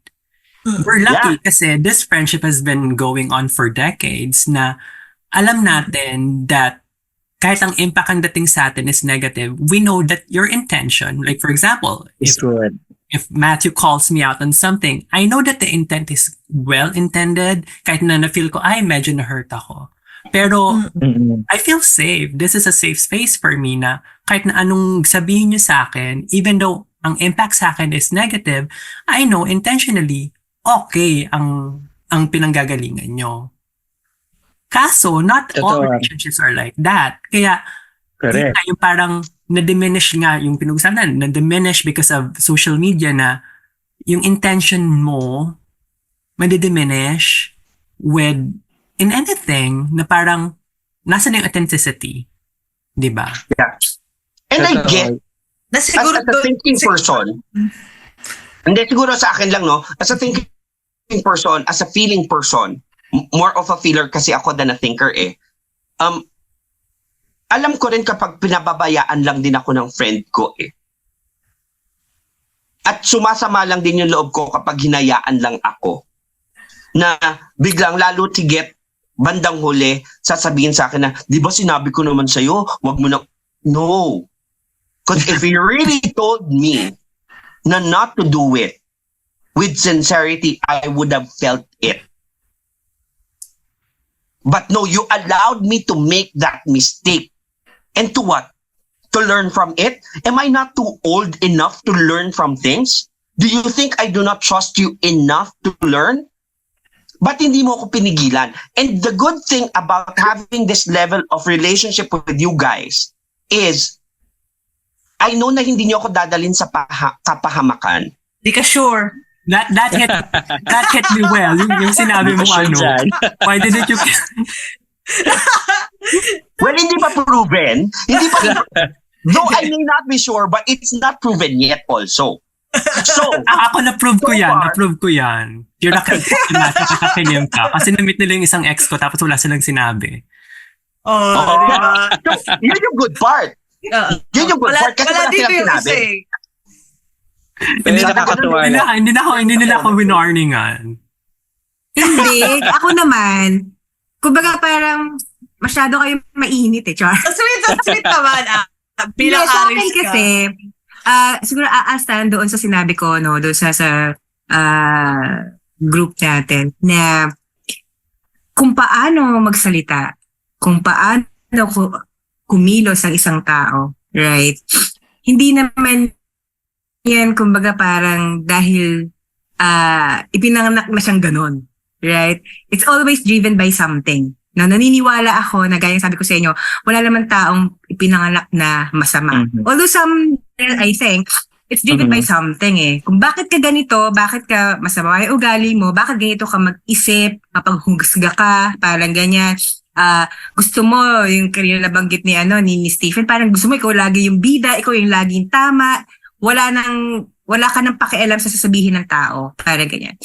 We're lucky kasi this friendship has been going on for decades na alam natin that kahit ang impact ang dating sa atin is negative, we know that your intention, like for example, It's good. if Matthew calls me out on something, I know that the intent is well-intended, kahit na na-feel ko, ay, medyo na-hurt ako. Pero, I feel safe. This is a safe space for me na kahit na anong sabihin niyo sa akin, even though ang impact sa akin is negative, I know intentionally, okay ang pinanggagalingan nyo. Kaso, not all Totoo. relationships are like that. Kaya, Correct. yung parang na-diminish nga yung pinag-usapan, na-diminish because of social media na yung intention mo madidiminish with in anything na parang nasa na yung authenticity. Diba? Yeah. And I Totoo. get, Na siguro as a thinking person, hindi, siguro sa akin lang, no? As a thinking person, as a feeling person, more of a feeler kasi ako than a thinker eh. Alam ko rin kapag pinababayaan lang din ako ng friend ko eh. At sumasama lang din yung loob ko kapag hinayaan lang ako. Na biglang lalo tiget, bandang huli, sasabihin sa akin na, di ba sinabi ko naman sa'yo, wag mo na, no. Because if you really told me na not to do it, with sincerity, I would have felt it. But no, you allowed me to make that mistake. And to what? To learn from it? Am I not too old enough to learn from things? Do you think I do not trust you enough to learn? But hindi mo ako pinigilan. And the good thing about having this level of relationship with you guys is, I know na hindi niyo ako dadalhin sa kapahamakan. Di ka sure. That hit me well. Yung sinabi mo Question ano. dyan. Why didn't you... Well, hindi pa proven. So I may not be sure, but it's not proven yet also. So, Ako na-prove ko So yan. far- Na-prove ko yan. Yung nakakilim ka. Kasi na-meet nila yung isang ex ko tapos wala silang sinabi. Oh, Oo. diba? so, yun yung good part. Yun yung good part kasi wala dito silang yung sinabi. isa eh. Pero nakakatuwa Hindi, na. hindi nila ako winarningan. Hindi. Ako naman, kumbaga parang masyado kayong mainit eh, Char. Sweet naman. Bilang Yes, sa akin Aris ka. kasi, siguro aastahan doon sa sinabi ko, no, doon sa group natin, na kung paano magsalita, kung paano kumilos ang isang tao, right? Hindi naman yan, kumbaga parang dahil ipinanganak na siyang ganon, right? It's always driven by something. No, naniniwala ako na gaya sabi ko sa inyo, wala naman taong ipinanganak na masama. Mhm. Although some, I think, it's driven by something eh. Kung bakit ka ganito, bakit ka masama yung ugali mo, bakit ganito ka mag-isip, mapaghusga ka, parang ganyan. Gusto mo, yung kanina nabanggit ni Stephen, parang gusto mo ikaw lagi yung bida, ikaw yung laging tama, wala ka nang pakialam sa sasabihin ng tao, parang ganyan.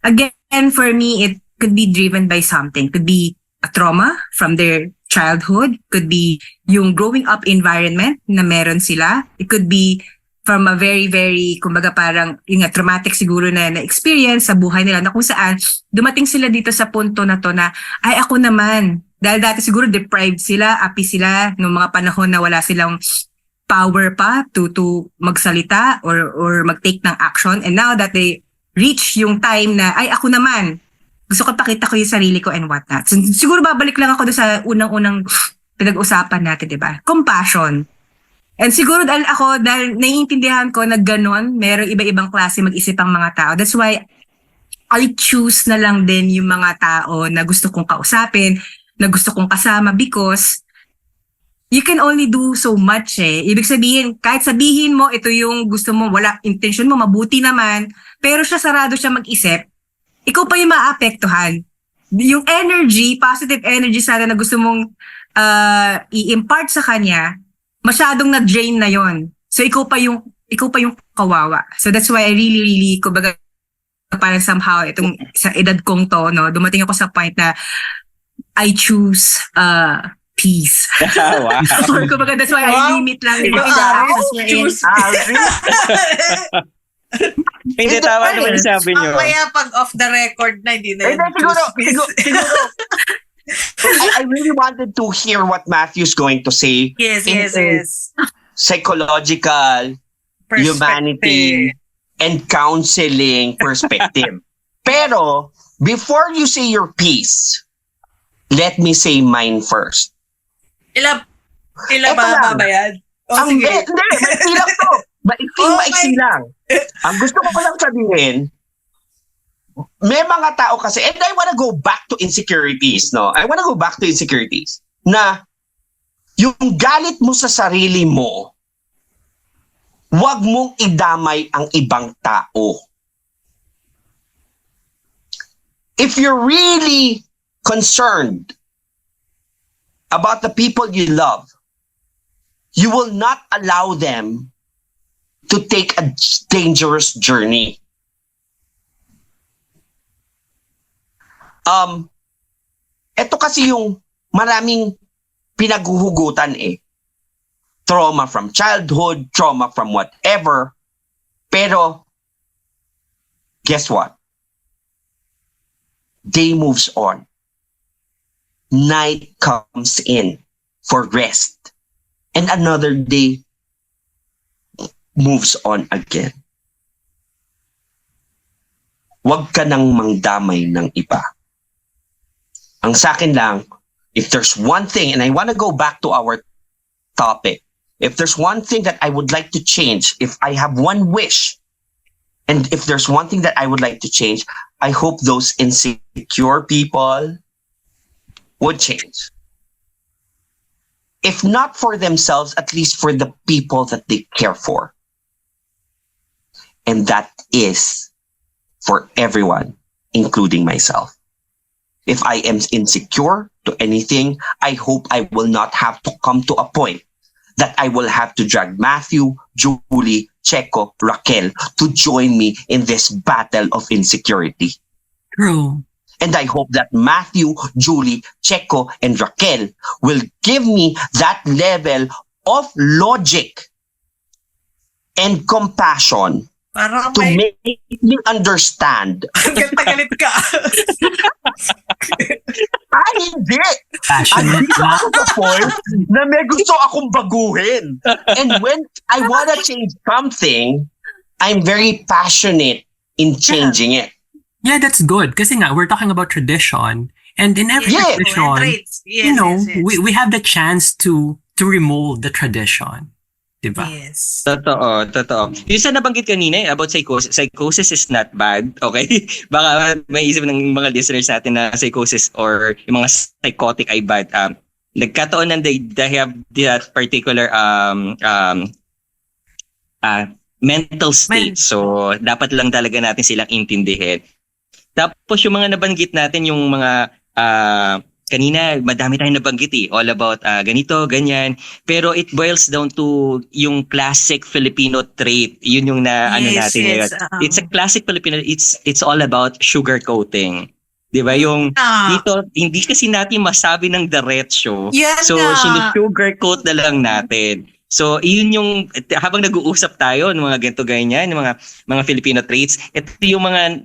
Again, for me, it could be driven by something. Could be a trauma from their childhood, could be yung growing up environment na meron sila. It could be from a very, very, kumbaga parang yung traumatic siguro na experience sa buhay nila na kung saan dumating sila dito sa punto na to na, ay ako naman, dahil dati siguro deprived sila, api sila noong mga panahon na wala silang power pa to magsalita or mag-take ng action. And now that they reach yung time na, ay ako naman, gusto ko pakita ko yung sarili ko and whatnot. So, siguro babalik lang ako doon sa unang-unang pinag-usapan natin, di ba? Compassion. And siguro dahil naiintindihan ko na ganon, merong iba-ibang klase mag-isip ang mga tao. That's why I choose na lang din yung mga tao na gusto kong kausapin, na gusto kong kasama because you can only do so much eh. Ibig sabihin, kahit sabihin mo, ito yung gusto mo, wala, intention mo, mabuti naman, pero siya sarado siya mag-isip, ikaw pa yung maapektuhan. Yung energy, positive energy sana na gusto mong i-impart sa kanya, masyadong na-drain na yon. So ikaw pa yung kawawa. So that's why I really, really, kumbaga, parang somehow, itong sa edad kong to, no, dumating ako sa point na I choose peace. Wow. Kumbaga, that's why I limit lang yung Choose. Hindi, tama naman yung sabi nyo. Mamaya pag off the record na, hindi na And yun. then siguro, I really wanted to hear what Matthew's going to say. Yes. Psychological, humanity, and counseling perspective. Pero, before you say your piece, let me say mine first. Ilan Eto lang. ba yan? Hindi, Sige. maiksi lang to. Maiksi lang. Ang gusto ko lang sabihin, may mga tao kasi, and I wanna go back to insecurities, no? I wanna go back to insecurities, na yung galit mo sa sarili mo, wag mong idamay ang ibang tao. If you're really concerned about the people you love, you will not allow them to take a dangerous journey. Ito kasi yung maraming pinaghuhugutan eh. Trauma from childhood, trauma from whatever. Pero, guess what? Day moves on. Night comes in for rest. And another day moves on again. Huwag ka nang mangdamay ng iba. Ang sa akin lang, if there's one thing, and I want to go back to our topic, if there's one thing that I would like to change, if I have one wish, and if there's one thing that I would like to change, I hope those insecure people would change. If not for themselves, at least for the people that they care for. And that is for everyone, including myself. If I am insecure to anything, I hope I will not have to come to a point that I will have to drag Matthew, Julie, Checo, Raquel to join me in this battle of insecurity. True. And I hope that Matthew, Julie, Checo, and Raquel will give me that level of logic and compassion Parang to may make me understand. galit ka. Hindi! Passionate Dito lang. ako sa point na may gusto akong baguhin. And when I wanna change something, I'm very passionate in changing it. Yeah, that's good. Kasi nga, we're talking about tradition. And in every Yeah. tradition, Traits. Yes, you know, yes, yes. we have the chance to remold the tradition. Diba? Yes. Totoo. Yung sa nabanggit kanina about psychosis is not bad, okay? Baka may isip ng mga listeners natin na psychosis or yung mga psychotic ay bad. Nagkataon na they have that particular mental state. So, dapat lang talaga natin silang intindihin. Tapos yung mga nabanggit natin, yung mga kanina, madami tayong nabanggit all about ganito, ganyan. Pero it boils down to yung classic Filipino trait. Yun yung ano natin ngayon. It's a classic Filipino, it's all about sugarcoating. 'Di ba? Yung dito, hindi kasi natin masabi ng diretsyo. So, sinusugarcoat na lang natin. So, yun yung, habang nag-uusap tayo ng mga ganito ganyan, ng mga Filipino traits, ito yung mga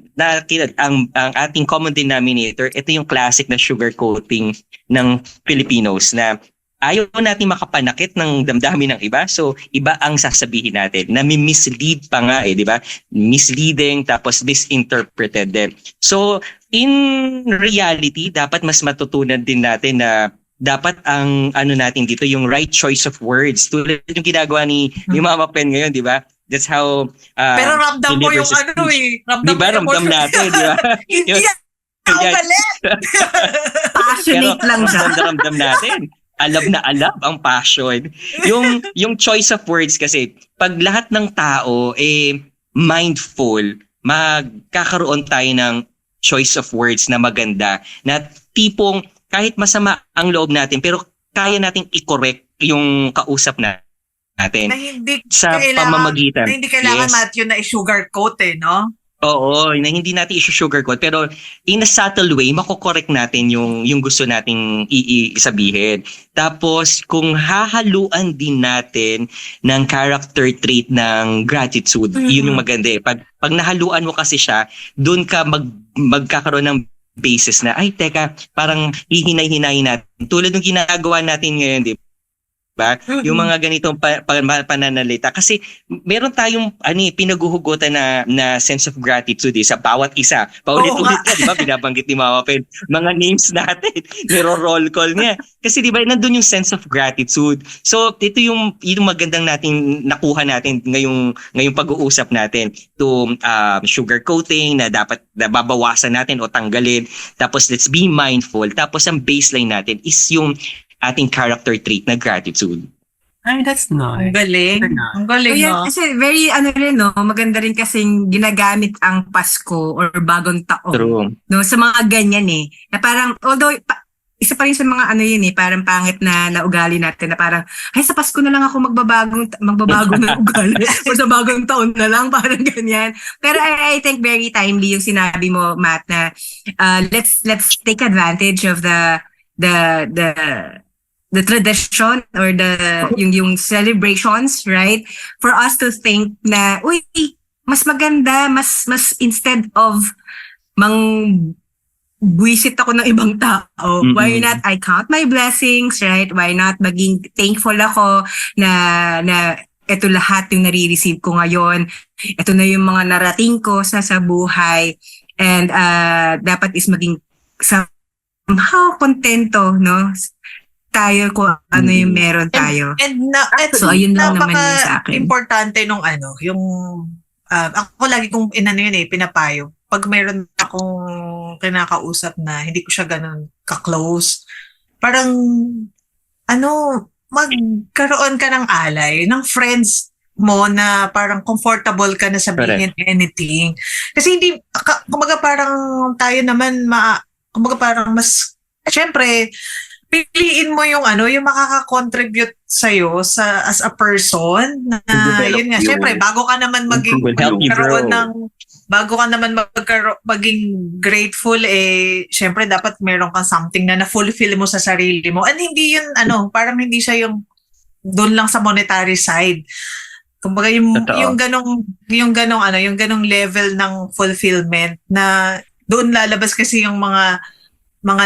ang ating common denominator, ito yung classic na sugarcoating ng Filipinos na ayaw natin makapanakit ng damdamin ng iba. So, iba ang sasabihin natin na mislead pa nga di ba? Misleading tapos misinterpreted din. So, in reality, dapat mas matutunan din natin na dapat ang natin dito yung right choice of words tulad yung ginagawa ni Mama Pen ngayon, di ba? That's how pero ramdam mo yung di ba? Ramdam natin, di ba? Hindi ako galit. Passionate lang siya. Ramdam natin. Alam na alam ang passion. Yung choice of words kasi pag lahat ng tao mindful, magkakaroon tayo ng choice of words na maganda na tipong kahit masama ang loob natin, pero kaya nating i-correct yung kausap natin. Na hindi sa pamamagitan. Na hindi kailangan, yes. Matthew, na i-sugarcoat no? Oo, na hindi natin i-sugarcoat. Pero in a subtle way, makokorek natin yung gusto nating isabihin. Tapos, kung hahaluan din natin ng character trait ng gratitude, yun yung maganda Pag nahaluan mo kasi siya, doon ka magkakaroon ng basis na, ay teka, parang hihinay-hinayin natin. Tulad ng ginagawa natin ngayon, di ba? Yung mga ganitong pananalita. Kasi meron tayong pinaguhugutan na sense of gratitude sa bawat isa. Paulit-ulit na, di ba? Binabanggit ni Mama Pen mga names natin. Niro-roll call niya. Kasi di ba, nandun yung sense of gratitude. So, ito yung magandang natin nakuha natin ngayong pag-uusap natin to sugarcoating na dapat babawasan natin o tanggalin. Tapos, let's be mindful. Tapos, ang baseline natin is yung ating character trait na gratitude. Ay, that's nice. Ang galing. Ang galing, Kaya, kasi very maganda rin kasing ginagamit ang Pasko or Bagong Taon. True. No, sa mga ganyan Na parang, although, isa pa rin sa mga parang pangit na ugali natin na parang, ay sa Pasko na lang ako magbabago ng ugali o sa Bagong Taon na lang, parang ganyan. Pero I think very timely yung sinabi mo, Matt, na let's take advantage of the tradition or yung celebrations, right? For us to think na, uy, mas maganda, mas instead of buwisit ako ng ibang tao, why not I count my blessings, right? Why not maging thankful ako na ito lahat yung nare-receive ko ngayon. Ito na yung mga narating ko sa buhay. And dapat is maging somehow kontento, no? Tayo kung ano yung meron tayo. So, ayun lang naman yun sa akin. Importante nung yung ako lagi kong pinapayo. Pag meron akong kinakausap na hindi ko siya ganun ka-close, parang magkaroon ka ng alay, ng friends mo na parang comfortable ka na sabihin anything. Kasi hindi, kumbaga parang tayo naman, kumbaga parang mas, syempre, piliin mo yung yung makaka-contribute sa'yo as a person na develop yun nga, you. syempre, bago ka naman Will help you magkaroon grow. ng bago ka naman maging grateful, syempre dapat meron kang something na na-fulfill mo sa sarili mo. And hindi yun, parang hindi siya yung doon lang sa monetary side. Kumbaga Totoo. yung ganong level ng fulfillment na doon lalabas kasi yung mga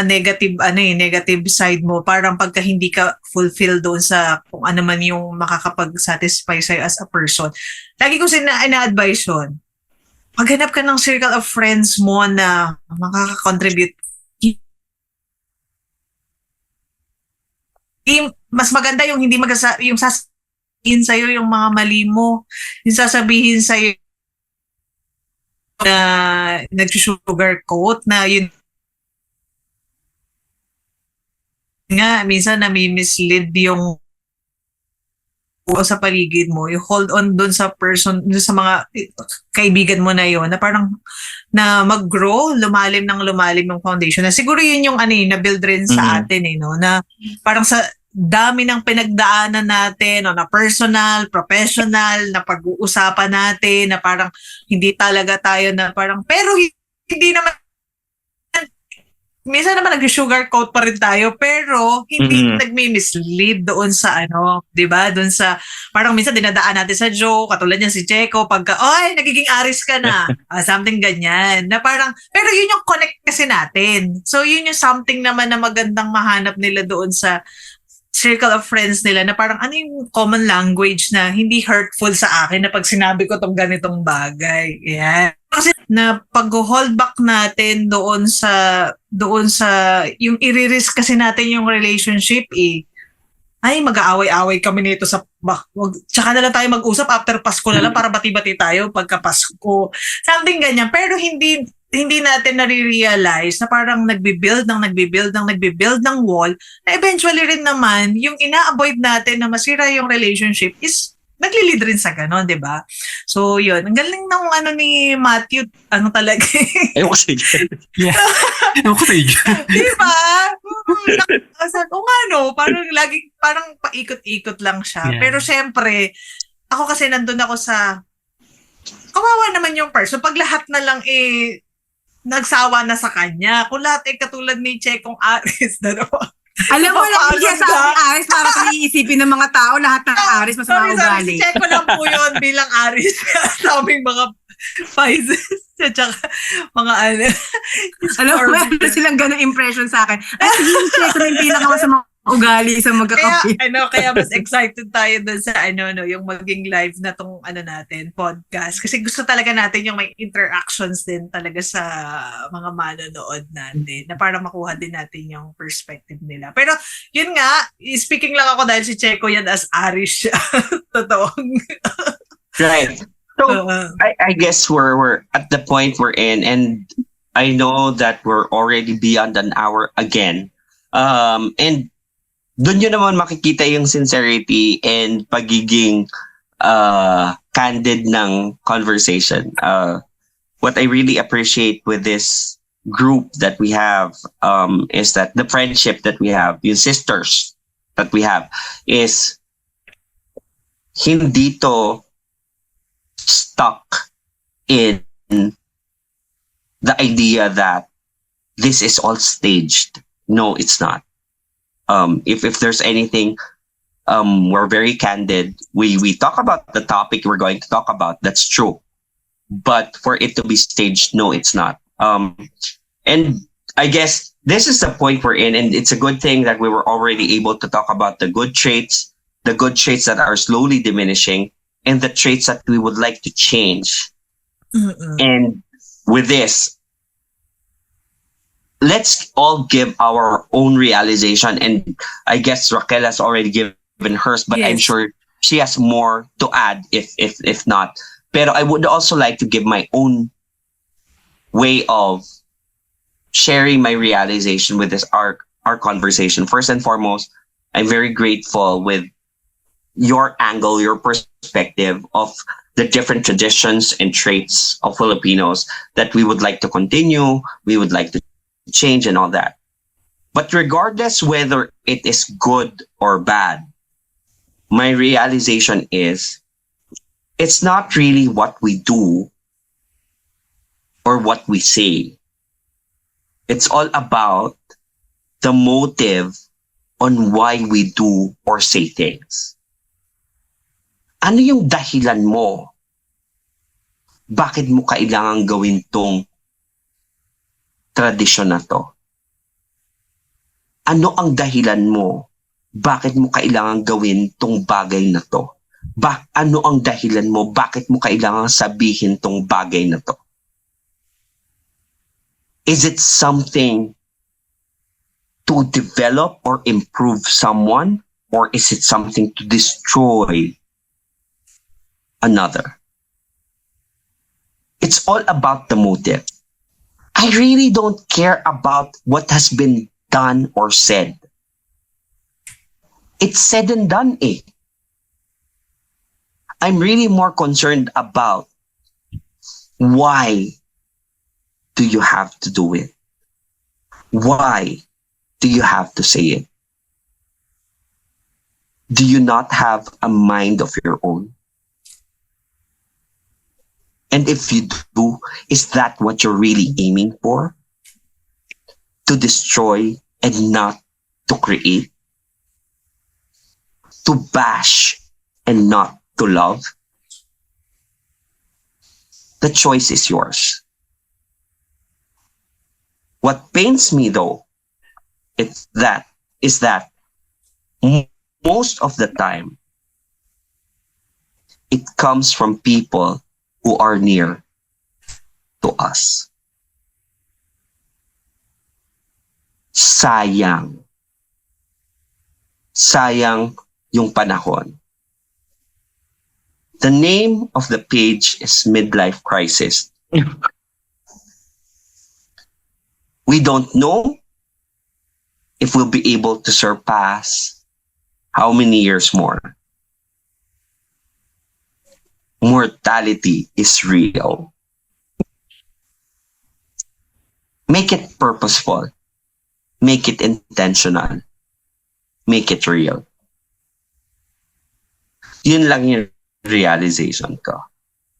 negative side mo, parang pagka hindi ka fulfill doon sa kung ano man yung makakapag-satisfy sa'yo as a person. Lagi ko ina-advise yun. Maghanap ka ng circle of friends mo na makaka-contribute. Mas maganda yung hindi yung sasabihin sa'yo yung mga mali mo, yung sasabihin sa'yo na nag-sugarcoat na yun nga, minsan nami-mislead yung sa paligid mo. You hold on doon sa person, doon sa mga kaibigan mo na yon na parang na mag-grow, lumalim ng foundation. Na siguro yun yung na-build rin sa atin no, na parang sa dami ng pinagdaanan natin na personal, professional, na pag-uusapan natin na parang hindi talaga tayo na parang, pero hindi naman minsan naman nag-sugarcoat pa rin tayo, pero hindi nagmi-mislead doon sa 'di ba? Doon sa parang minsan dinadaan natin sa joke, katulad niya si Checo, pagka nagiging aris ka na, something ganyan. Na parang pero yun yung connect kasi natin. So yun yung something naman na magandang mahanap nila doon sa circle of friends nila na parang ano yung common language na hindi hurtful sa akin na pag sinabi ko tong ganitong bagay. Yan. Kasi na pag-hold back natin doon sa yung i-risk kasi natin yung relationship ay mag-aaway-away kami nito sa tsaka na lang tayo mag-usap after Pasko na lang para bati-bati tayo pagka Pasko. Something ganyan. Pero hindi natin nare-realize na parang nagbi-build ng wall na eventually rin naman yung ina-avoid natin na masira yung relationship is nagli-lead rin sa ganon, di ba? So, yun. Ang galing ng ni Matthew, talaga. Ayun kasi. Yeah. Ewan ko sa'yo dyan. Di ba? Parang paikot-ikot lang siya. Yeah. Pero syempre, ako kasi nandun ako sa, kawawa naman yung person. Pag lahat na lang nagsawa na sa kanya. Kung lahat katulad ni Chekong Aris, dalawa. Alam mo lang, hindi sa Aris, para kung iisipin ng mga tao, lahat ng Aris masama ugali. Si Cheko lang po yun bilang Aris. Sa aming mga Pisces. At saka mga Alam mo, meron silang gano'ng impression sa akin. At yung Cheko na yung pinakamasama ugali sa magkakapit. Kaya mas excited tayo dun sa yung maging live na tong natin, podcast. Kasi gusto talaga natin yung may interactions din talaga sa mga manonood natin na para makuha din natin yung perspective nila. Pero yun nga, speaking lang ako dahil si Cheko yan as Irish. Totoo. Right. So, I guess we're at the point we're in, and I know that we're already beyond an hour again. And doon nyo naman makikita yung sincerity and pagiging candid ng conversation. What I really appreciate with this group that we have is that the friendship that we have, yung sisters that we have, is hindi to stuck in the idea that this is all staged. No, it's not. If there's anything, we're very candid. We talk about the topic we're going to talk about. That's true. But for it to be staged, no, it's not. And I guess this is the point we're in, and it's a good thing that we were already able to talk about the good traits that are slowly diminishing, and the traits that we would like to change. And with this, let's all give our own realization. And I guess Raquel has already given hers, but I'm sure she has more to add if not. Pero I would also like to give my own way of sharing my realization with this our conversation. First and foremost, I'm very grateful with your angle, your perspective of the different traditions and traits of Filipinos that we would like to continue, we would like to change and all that. But regardless whether it is good or bad, my realization is it's not really what we do or what we say. It's all about the motive on why we do or say things. Ano yung dahilan mo? Bakit mo kailangan gawin tong tradisyon na to? Ano ang dahilan mo? Bakit mo kailangan gawin tong bagay na to? Ano ang dahilan mo? Bakit mo kailangan sabihin tong bagay na to? Is it something to develop or improve someone? Or is it something to destroy another? It's all about the motive. I really don't care about what has been done or said. It's said and done, eh. I'm really more concerned about why do you have to do it? Why do you have to say it? Do you not have a mind of your own? And if you do, is that what you're really aiming for? To destroy and not to create? To bash and not to love? The choice is yours. What pains me though, is that most of the time, it comes from people who are near to us. Sayang. Sayang yung panahon. The name of the page is Midlife Crisis. We don't know if we'll be able to surpass how many years more. Mortality is real. Make it purposeful. Make it intentional. Make it real. Yun lang yung realization ko.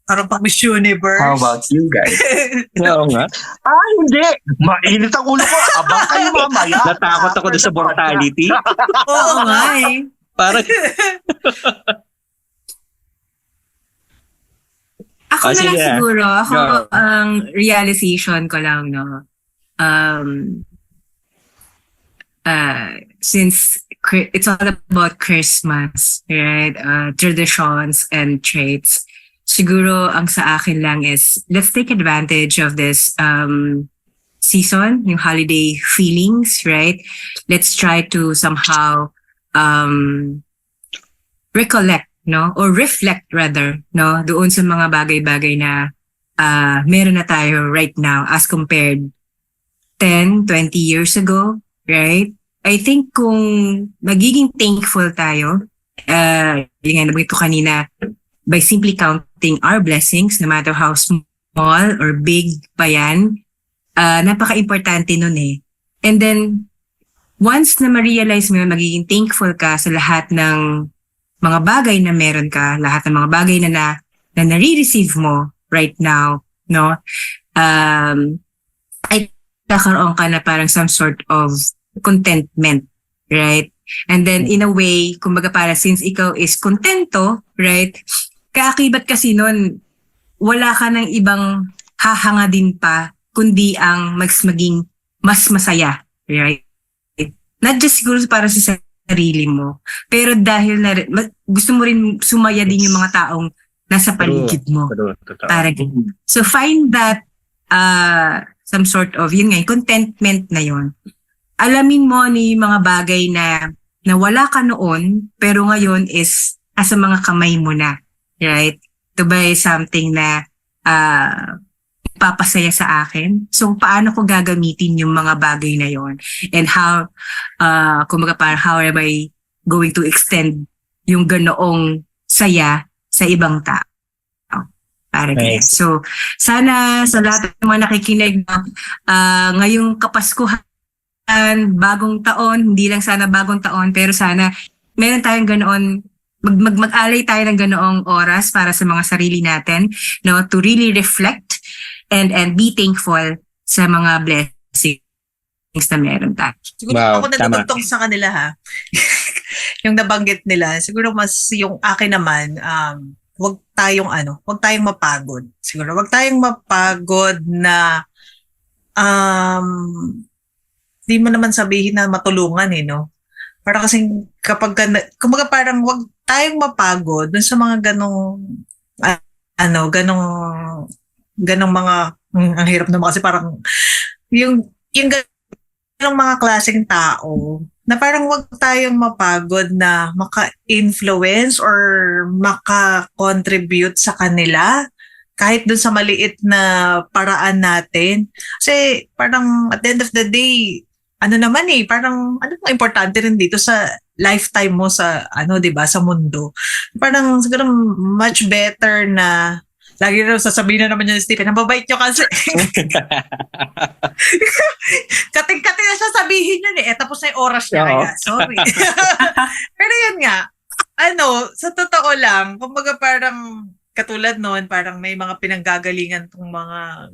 Parang pang Miss Universe. How about you guys? Oo nga. Hindi! Mainit ang ulo ko. Abang kayo mamaya. Natakot ako doon sa mortality. Oo nga eh. Parang, Ako na lang sige. siguro, ako Go. ang realization ko lang, no. Since it's all about Christmas, right? Traditions and traits. Siguro ang sa akin lang is let's take advantage of this season, yung holiday feelings, right? Let's try to somehow recollect, no? Or reflect rather, no? Doon sa mga bagay-bagay na meron na tayo right now as compared 10, 20 years ago, right? I think kung magiging thankful tayo, yung nga nabanggit ko kanina, by simply counting our blessings, no matter how small or big pa yan, napaka-importante nun eh. And then, once na ma-realize mo yun, magiging thankful ka sa lahat ng mga bagay na meron ka, lahat ng mga bagay na nare-receive mo right now, no? Ay kakaroon ka na parang some sort of contentment, right? And then in a way, kumbaga para since ikaw is contento, right? Kaakibat kasi nun, wala ka ng ibang hahanga din pa, kundi ang maging mas masaya, right? Not just siguro para sa sarili mo, pero dahil na gusto mo rin sumaya din yung mga taong nasa paligid mo. Para ganun. So find that some sort of, yun nga, contentment na yun. Alamin mo ni mga bagay na wala ka noon, pero ngayon is asa mga kamay mo na. Right? To buy something na papasaya sa akin. So, paano ko gagamitin yung mga bagay na yon? And how, kumbaga parang how am I going to extend yung ganoong saya sa ibang tao? Para ganyan. So, sana sa lahat ng mga nakikinig ngayong Kapaskuhan bagong taon, hindi lang sana bagong taon, pero sana meron tayong ganoon, mag-alay tayo ng ganoong oras para sa mga sarili natin, no, to really reflect and be thankful sa mga blessings na meron tayo. Siguro Wow, ako nadudugtong sa kanila ha. Yung nabanggit nila, siguro mas yung akin naman, wag tayong mapagod. Siguro wag tayong mapagod na di mo naman sabihin na matulungan no. Para kasing kumbaga parang wag tayong mapagod dun sa mga ganong mga ang hirap naman kasi parang yung ganong mga klaseng tao na parang wag tayong mapagod na maka-influence or maka-contribute sa kanila kahit dun sa maliit na paraan natin. Kasi parang at the end of the day, parang importante rin dito sa lifetime mo sa 'di ba, sa mundo. Parang siguro much better na lagi rin sasabihin na naman niya ni Stephen, ang babait niyo kasi. Kating-kating na siya sabihin yun tapos na yung oras niya. Kaya, sorry. Pero yun nga, sa totoo lang, kumbaga parang katulad noon, parang may mga pinanggagalingan tong mga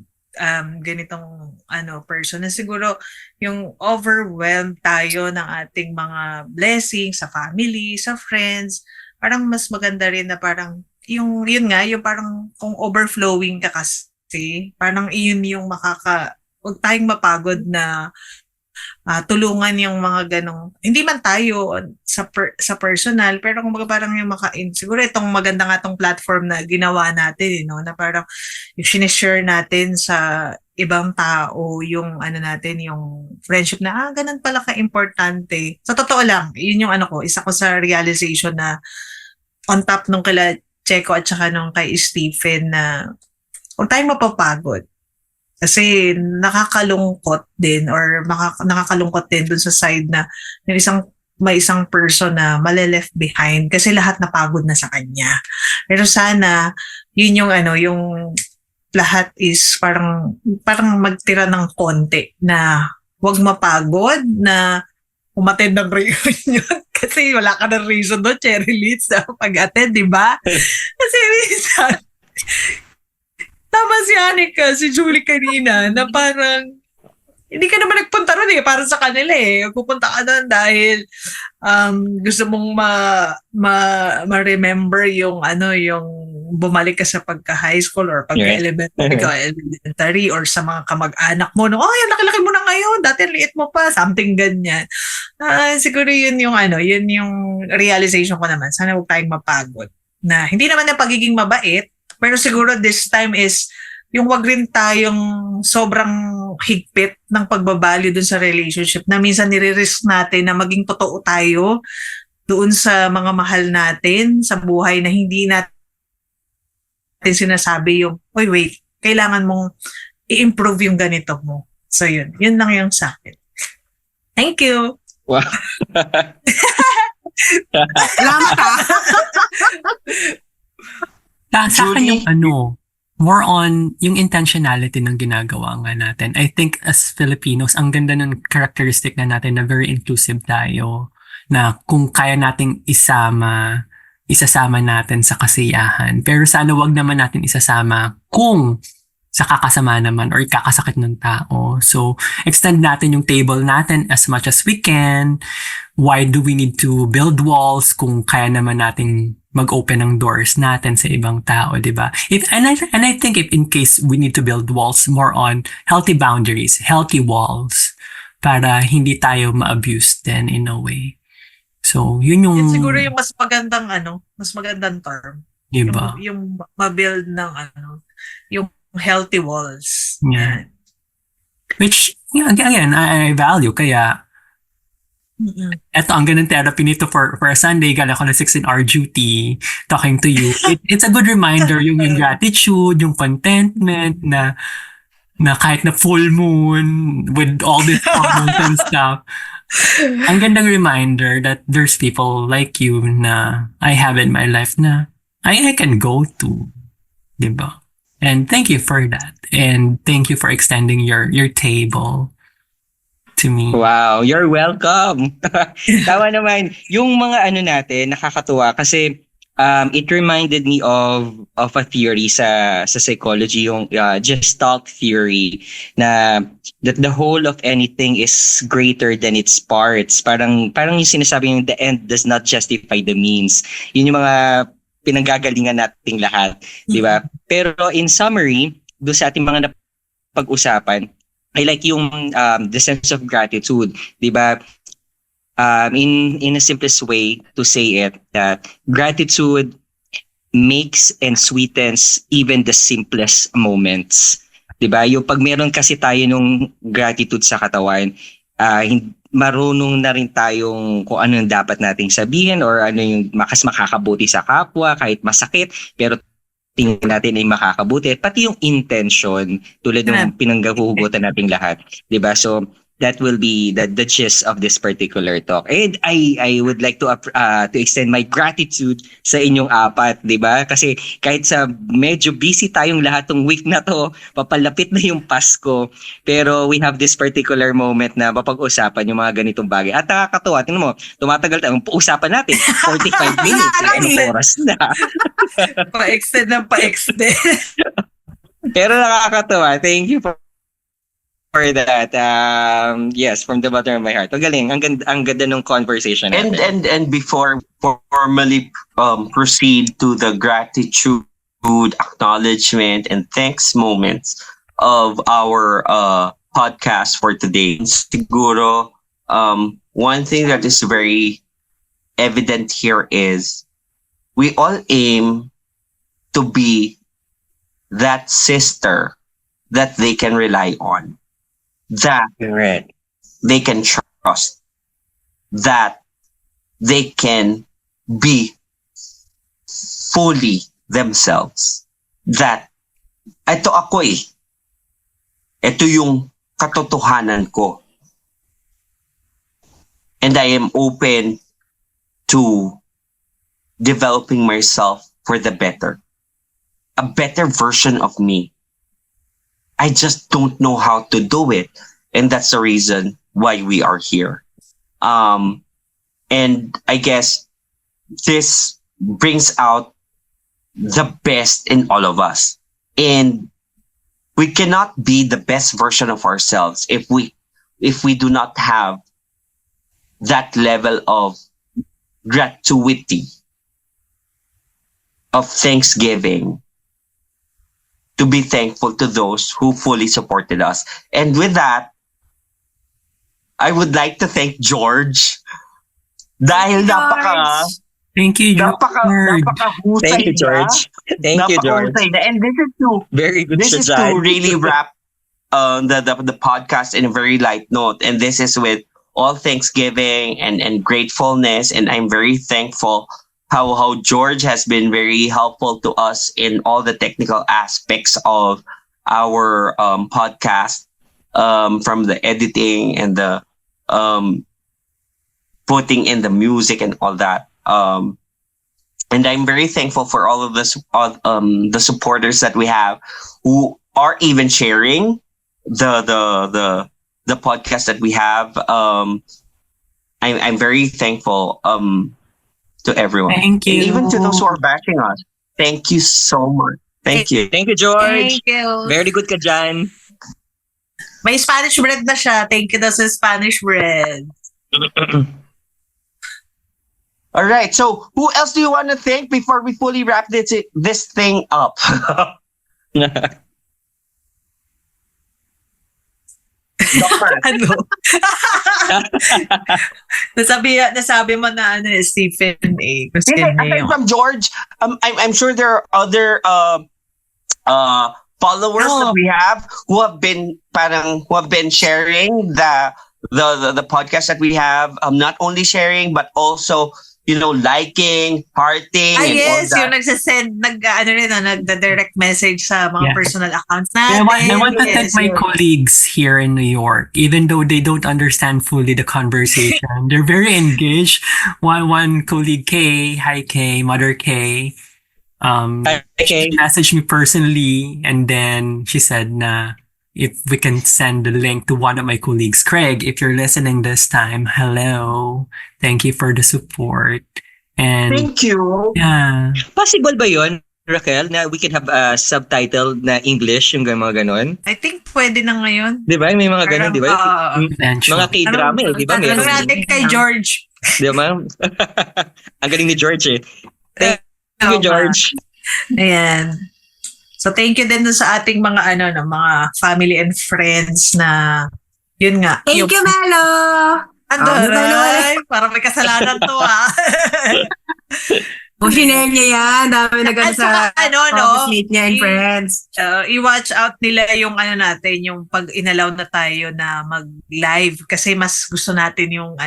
ganitong person na siguro yung overwhelmed tayo ng ating mga blessings sa family, sa friends, parang mas maganda rin na parang yung parang kung overflowing ka kasi, parang iyon yung huwag tayong mapagod na tulungan yung mga ganong, hindi man tayo sa personal, pero kung parang yung siguro itong maganda nga tong platform na ginawa natin, na parang yung sinishare natin sa ibang tao, yung natin, yung friendship na, ganun pala ka-importante. Sa totoo lang, yun yung isa ko sa realization na on top nung kila Checo at saka nung kay Stephen na huwag tayong mapapagod. Kasi nakakalungkot din or nakakalungkot din dun sa side na may isang person na male-left behind kasi lahat napagod na sa kanya. Pero sana yun yung yung lahat is parang magtira ng konti na huwag mapagod na umattend ng reunion kasi wala ka ng reason doon, Cherry Liz, na pag-attend, di ba? Kasi minsan, tama si Anika, si Julie kanina, na parang, hindi ka naman nagpunta ron para sa kanila Pupunta ka doon dahil gusto mong ma-remember yung bumalik ka sa pagka-high school or pagka-elementary or sa mga kamag-anak mo. Yan, laki-laki mo na ngayon. Dati liit mo pa. Something ganyan. Siguro yun yung yun yung realization ko naman. Sana huwag tayong mapagod. Na hindi naman na pagiging mabait, pero siguro this time is yung wag rin tayong sobrang higpit ng pagbabalyo dun sa relationship na minsan nire-risk natin na maging totoo tayo doon sa mga mahal natin sa buhay na hindi natin sinasabi yung, wait, kailangan mong i-improve yung ganito mo. So yun lang yung sa akin. Thank you. Wow. Salamat Sa akin yung more on yung intentionality ng ginagawa nga natin. I think as Filipinos, ang ganda ng characteristic na natin na very inclusive tayo, na kung kaya nating isasama natin sa kasiyahan. Pero sana wag naman natin isasama kung sa kakasama naman or kakasakit ng tao. So, extend natin yung table natin as much as we can. Why do we need to build walls kung kaya naman nating mag-open ng doors natin sa ibang tao, di ba? And I think if in case we need to build walls, more on healthy boundaries, healthy walls, para hindi tayo ma-abuse din in a way. So, yun yung... Yan siguro yung mas magandang term. Diba? Yung ma-build ng yung healthy walls. Yeah. Which, again, I value. Kaya, eto, ang ganun therapy nito for a Sunday, gala ko na 16-hour duty, talking to you. It's a good reminder yung gratitude, yung contentment na kahit na full moon with all these problems and stuff. Ang gandang reminder that there's people like you na I have in my life na I can go to. Diba? And thank you for that. And thank you for extending your table. to me. Wow, you're welcome. Tawa naman. Yung mga ano natin, nakakatuwa kasi it reminded me of a theory sa psychology, yung Gestalt theory, na that the whole of anything is greater than its parts. Parang yung sinasabi yung the end does not justify the means. Yun yung mga pinanggagalingan nating lahat, di ba? Pero in summary, do sa ating mga napag-usapan, I like yung the sense of gratitude, 'di ba? In a simplest way to say it, that gratitude makes and sweetens even the simplest moments. 'Di ba? Yung pag meron kasi tayo nung gratitude sa katawan, marunong na rin tayong kung ano yung dapat nating sabihin or ano yung makakabuti sa kapwa kahit masakit, pero tingin natin ay makakabuti, pati yung intention tulad ng pinanggahugutan nating lahat, 'di ba? So that will be the gist of this particular talk. And I would like to extend my gratitude sa inyong apat, 'di ba? Kasi kahit sa medyo busy tayong lahat ng week na to, papalapit na yung Pasko, pero we have this particular moment na mapag-usapan yung mga ganitong bagay. At nakakatuwa, tingnan mo, tumatagal tayo, usapan natin 45 minutes, anong oras na. Pa-extend ng pa-extend. Pero nakakatuwa. Thank you for that. Yes, from the bottom of my heart. Ang galing. Ang ganda ng conversation natin. And before formally proceed to the gratitude, acknowledgement, and thanks moments of our podcast for today, siguro one thing that is very evident here is we all aim to be that sister that they can rely on, that Correct. they can trust, that they can be fully themselves. That, ito ako eh. Ito yung katotohanan ko. And I am open to developing myself for the better. A better version of me. I just don't know how to do it. And that's the reason why we are here. And I guess this brings out the best in all of us. And we cannot be the best version of ourselves if we do not have that level of gratuity, of thanksgiving, to be thankful to those who fully supported us. And with that, I would like to thank George. Dahil Thank you, George. napakahusay Thank you, na. George. Thank you, George. Napakahusay na. And Very good, this is Shazad. to really wrap the podcast in a very light note. And this is with all thanksgiving and gratefulness. And I'm very thankful how George has been very helpful to us in all the technical aspects of our podcast, from the editing and the putting in the music and all that. And I'm very thankful for all of the supporters that we have who are even sharing the podcast that we have. I'm very thankful to everyone. Thank you. And even to those who are bashing us. Thank you so much. Thank you. Thank you, George. Thank you. Very good ka dyan. May Spanish bread na siya. Thank you daw sa Spanish bread. All right. So who else do you want to thank before we fully wrap this thing up? Ano? nasabi mo na ano, Stephen A. Kasi Aside from George, I'm sure there are other followers that we have who have been sharing the podcast that we have. Not only sharing but also, liking, hearting, and yes, all yung that. nagsasend, nagda-direct message sa mga Yeah. personal accounts I natin. want to thank my colleagues here in New York, even though they don't understand fully the conversation. They're very engaged. One colleague, Kay, hi Kay, Mother Kay, Okay. she messaged me personally, and then she said na if we can send the link to one of my colleagues. Craig, if you're listening this time, hello. Thank you for the support. And Thank you. yeah, Possible ba yon, Raquel, na we can have subtitle na English, yung mga ganon? I think pwede na ngayon. Di ba? May mga ganon, di ba? eventually. Mga K-drama eh, di ba? Tanong Meron. natin kay George. Di ba, ma'am? Ang galing ni George eh. Thank you, George. Ayan. So thank you din dun sa ating mga mga family and friends na yun nga. Thank you, Melo! Andaray! Parang may kasalanan to O, shinare niya yan. Dami na At saka, office mate niya and friends. I-watch out nila yung natin, yung pag inalaw na tayo na mag-live kasi mas gusto natin yung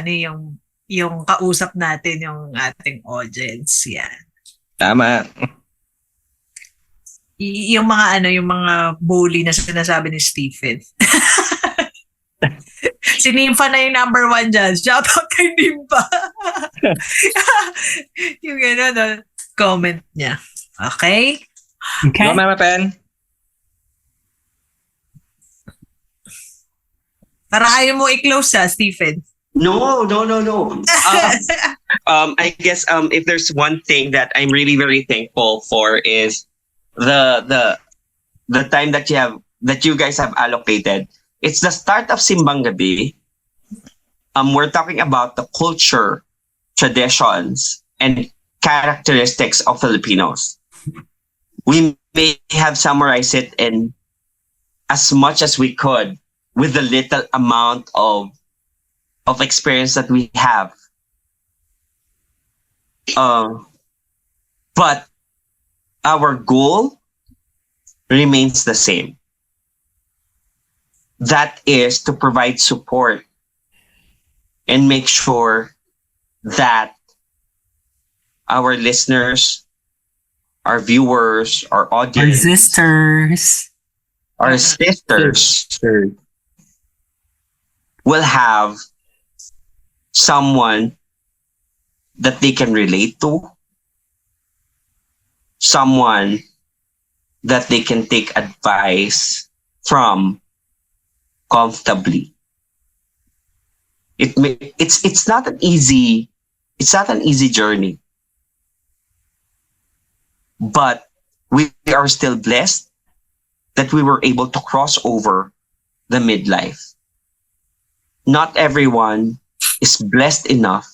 kausap natin yung ating audience. Yan. Tama. Yung mga yung mga bully na sinasabi ni Stephen. Si Nympha na yung number 1 dyan. Shout out kay Nympha. Yung comment niya. Okay? Okay. Go, Mama Pen. Para ayaw mo i-close Stephen. No. I guess if there's one thing that I'm really very thankful for is the time that you guys have allocated. It's the start of Simbang Gabi. We're talking about the culture, traditions, and characteristics of Filipinos. We may have summarized it in as much as we could with the little amount of experience that we have. But our goal remains the same. That is to provide support and make sure that our listeners, our viewers, our Our audience, sisters. our sisters will have someone that they can relate to, someone that they can take advice from comfortably. It's not an easy journey, but we are still blessed that we were able to cross over the midlife. Not everyone is blessed enough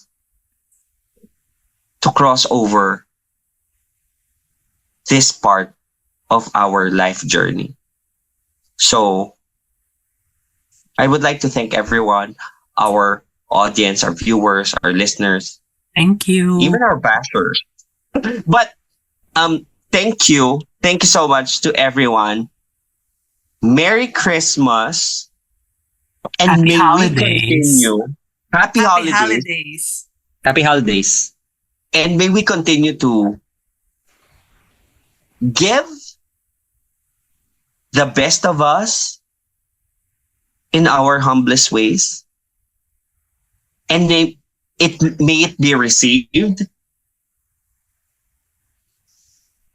to cross over this part of our life journey. So I would like to thank everyone, our audience, our viewers, our listeners, Thank you. even our bashers. But thank you so much to everyone. Merry Christmas, and Happy may we holidays. continue. Happy holidays, holidays. Happy holidays. and may we continue to give the best of us in our humblest ways, and may it be received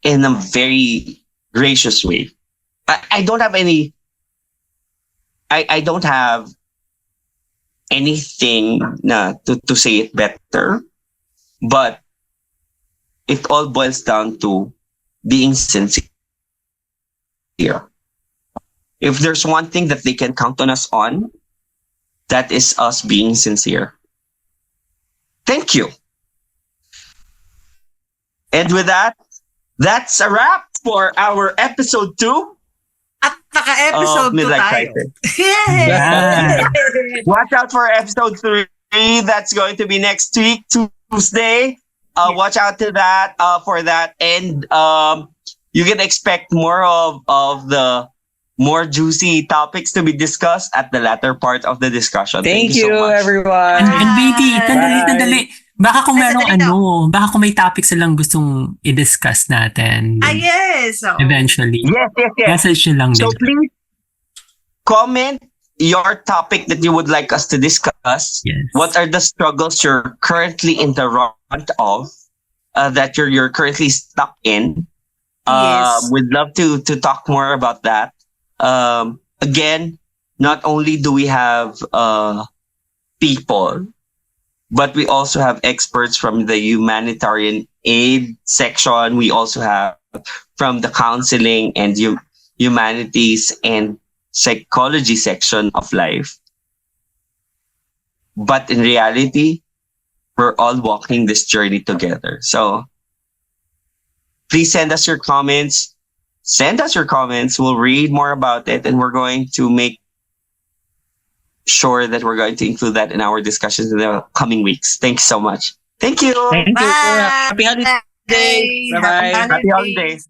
in a very gracious way. I don't have any. I don't have anything to say it better, but it all boils down to being sincere. If there's one thing that they can count on us on, that is us being sincere. Thank you. And with that, that's a wrap for our episode 2 At naka-episode 2 Midlife tayo. Crisis. Yeah. Watch out for episode 3. That's going to be next week, Tuesday. Watch out to that for that, and you can expect more of the more juicy topics to be discussed at the latter part of the discussion. Thank so you, much. everyone. And baby, Bye. tandali. Baka kung Ay, merong sandali baka kung may topic silang gustong i-discuss natin. Yes. Oh. Eventually. Yes. Message nyo lang So din. please comment your topic that you would like us to discuss. Yes. What are the struggles you're currently in the brunt of, that you're currently stuck in? Yes. We'd love to talk more about that. again, not only do we have people, but we also have experts from the humanitarian aid section. We also have from the counseling and humanities and psychology section of life. But in reality, we're all walking this journey together. So please send us your comments. We'll read more about it, and we're going to make sure that we're going to include that in our discussions in the coming weeks. Thanks so much. Thank you. Thank you. Bye. Happy holidays. Bye-bye. Happy holidays.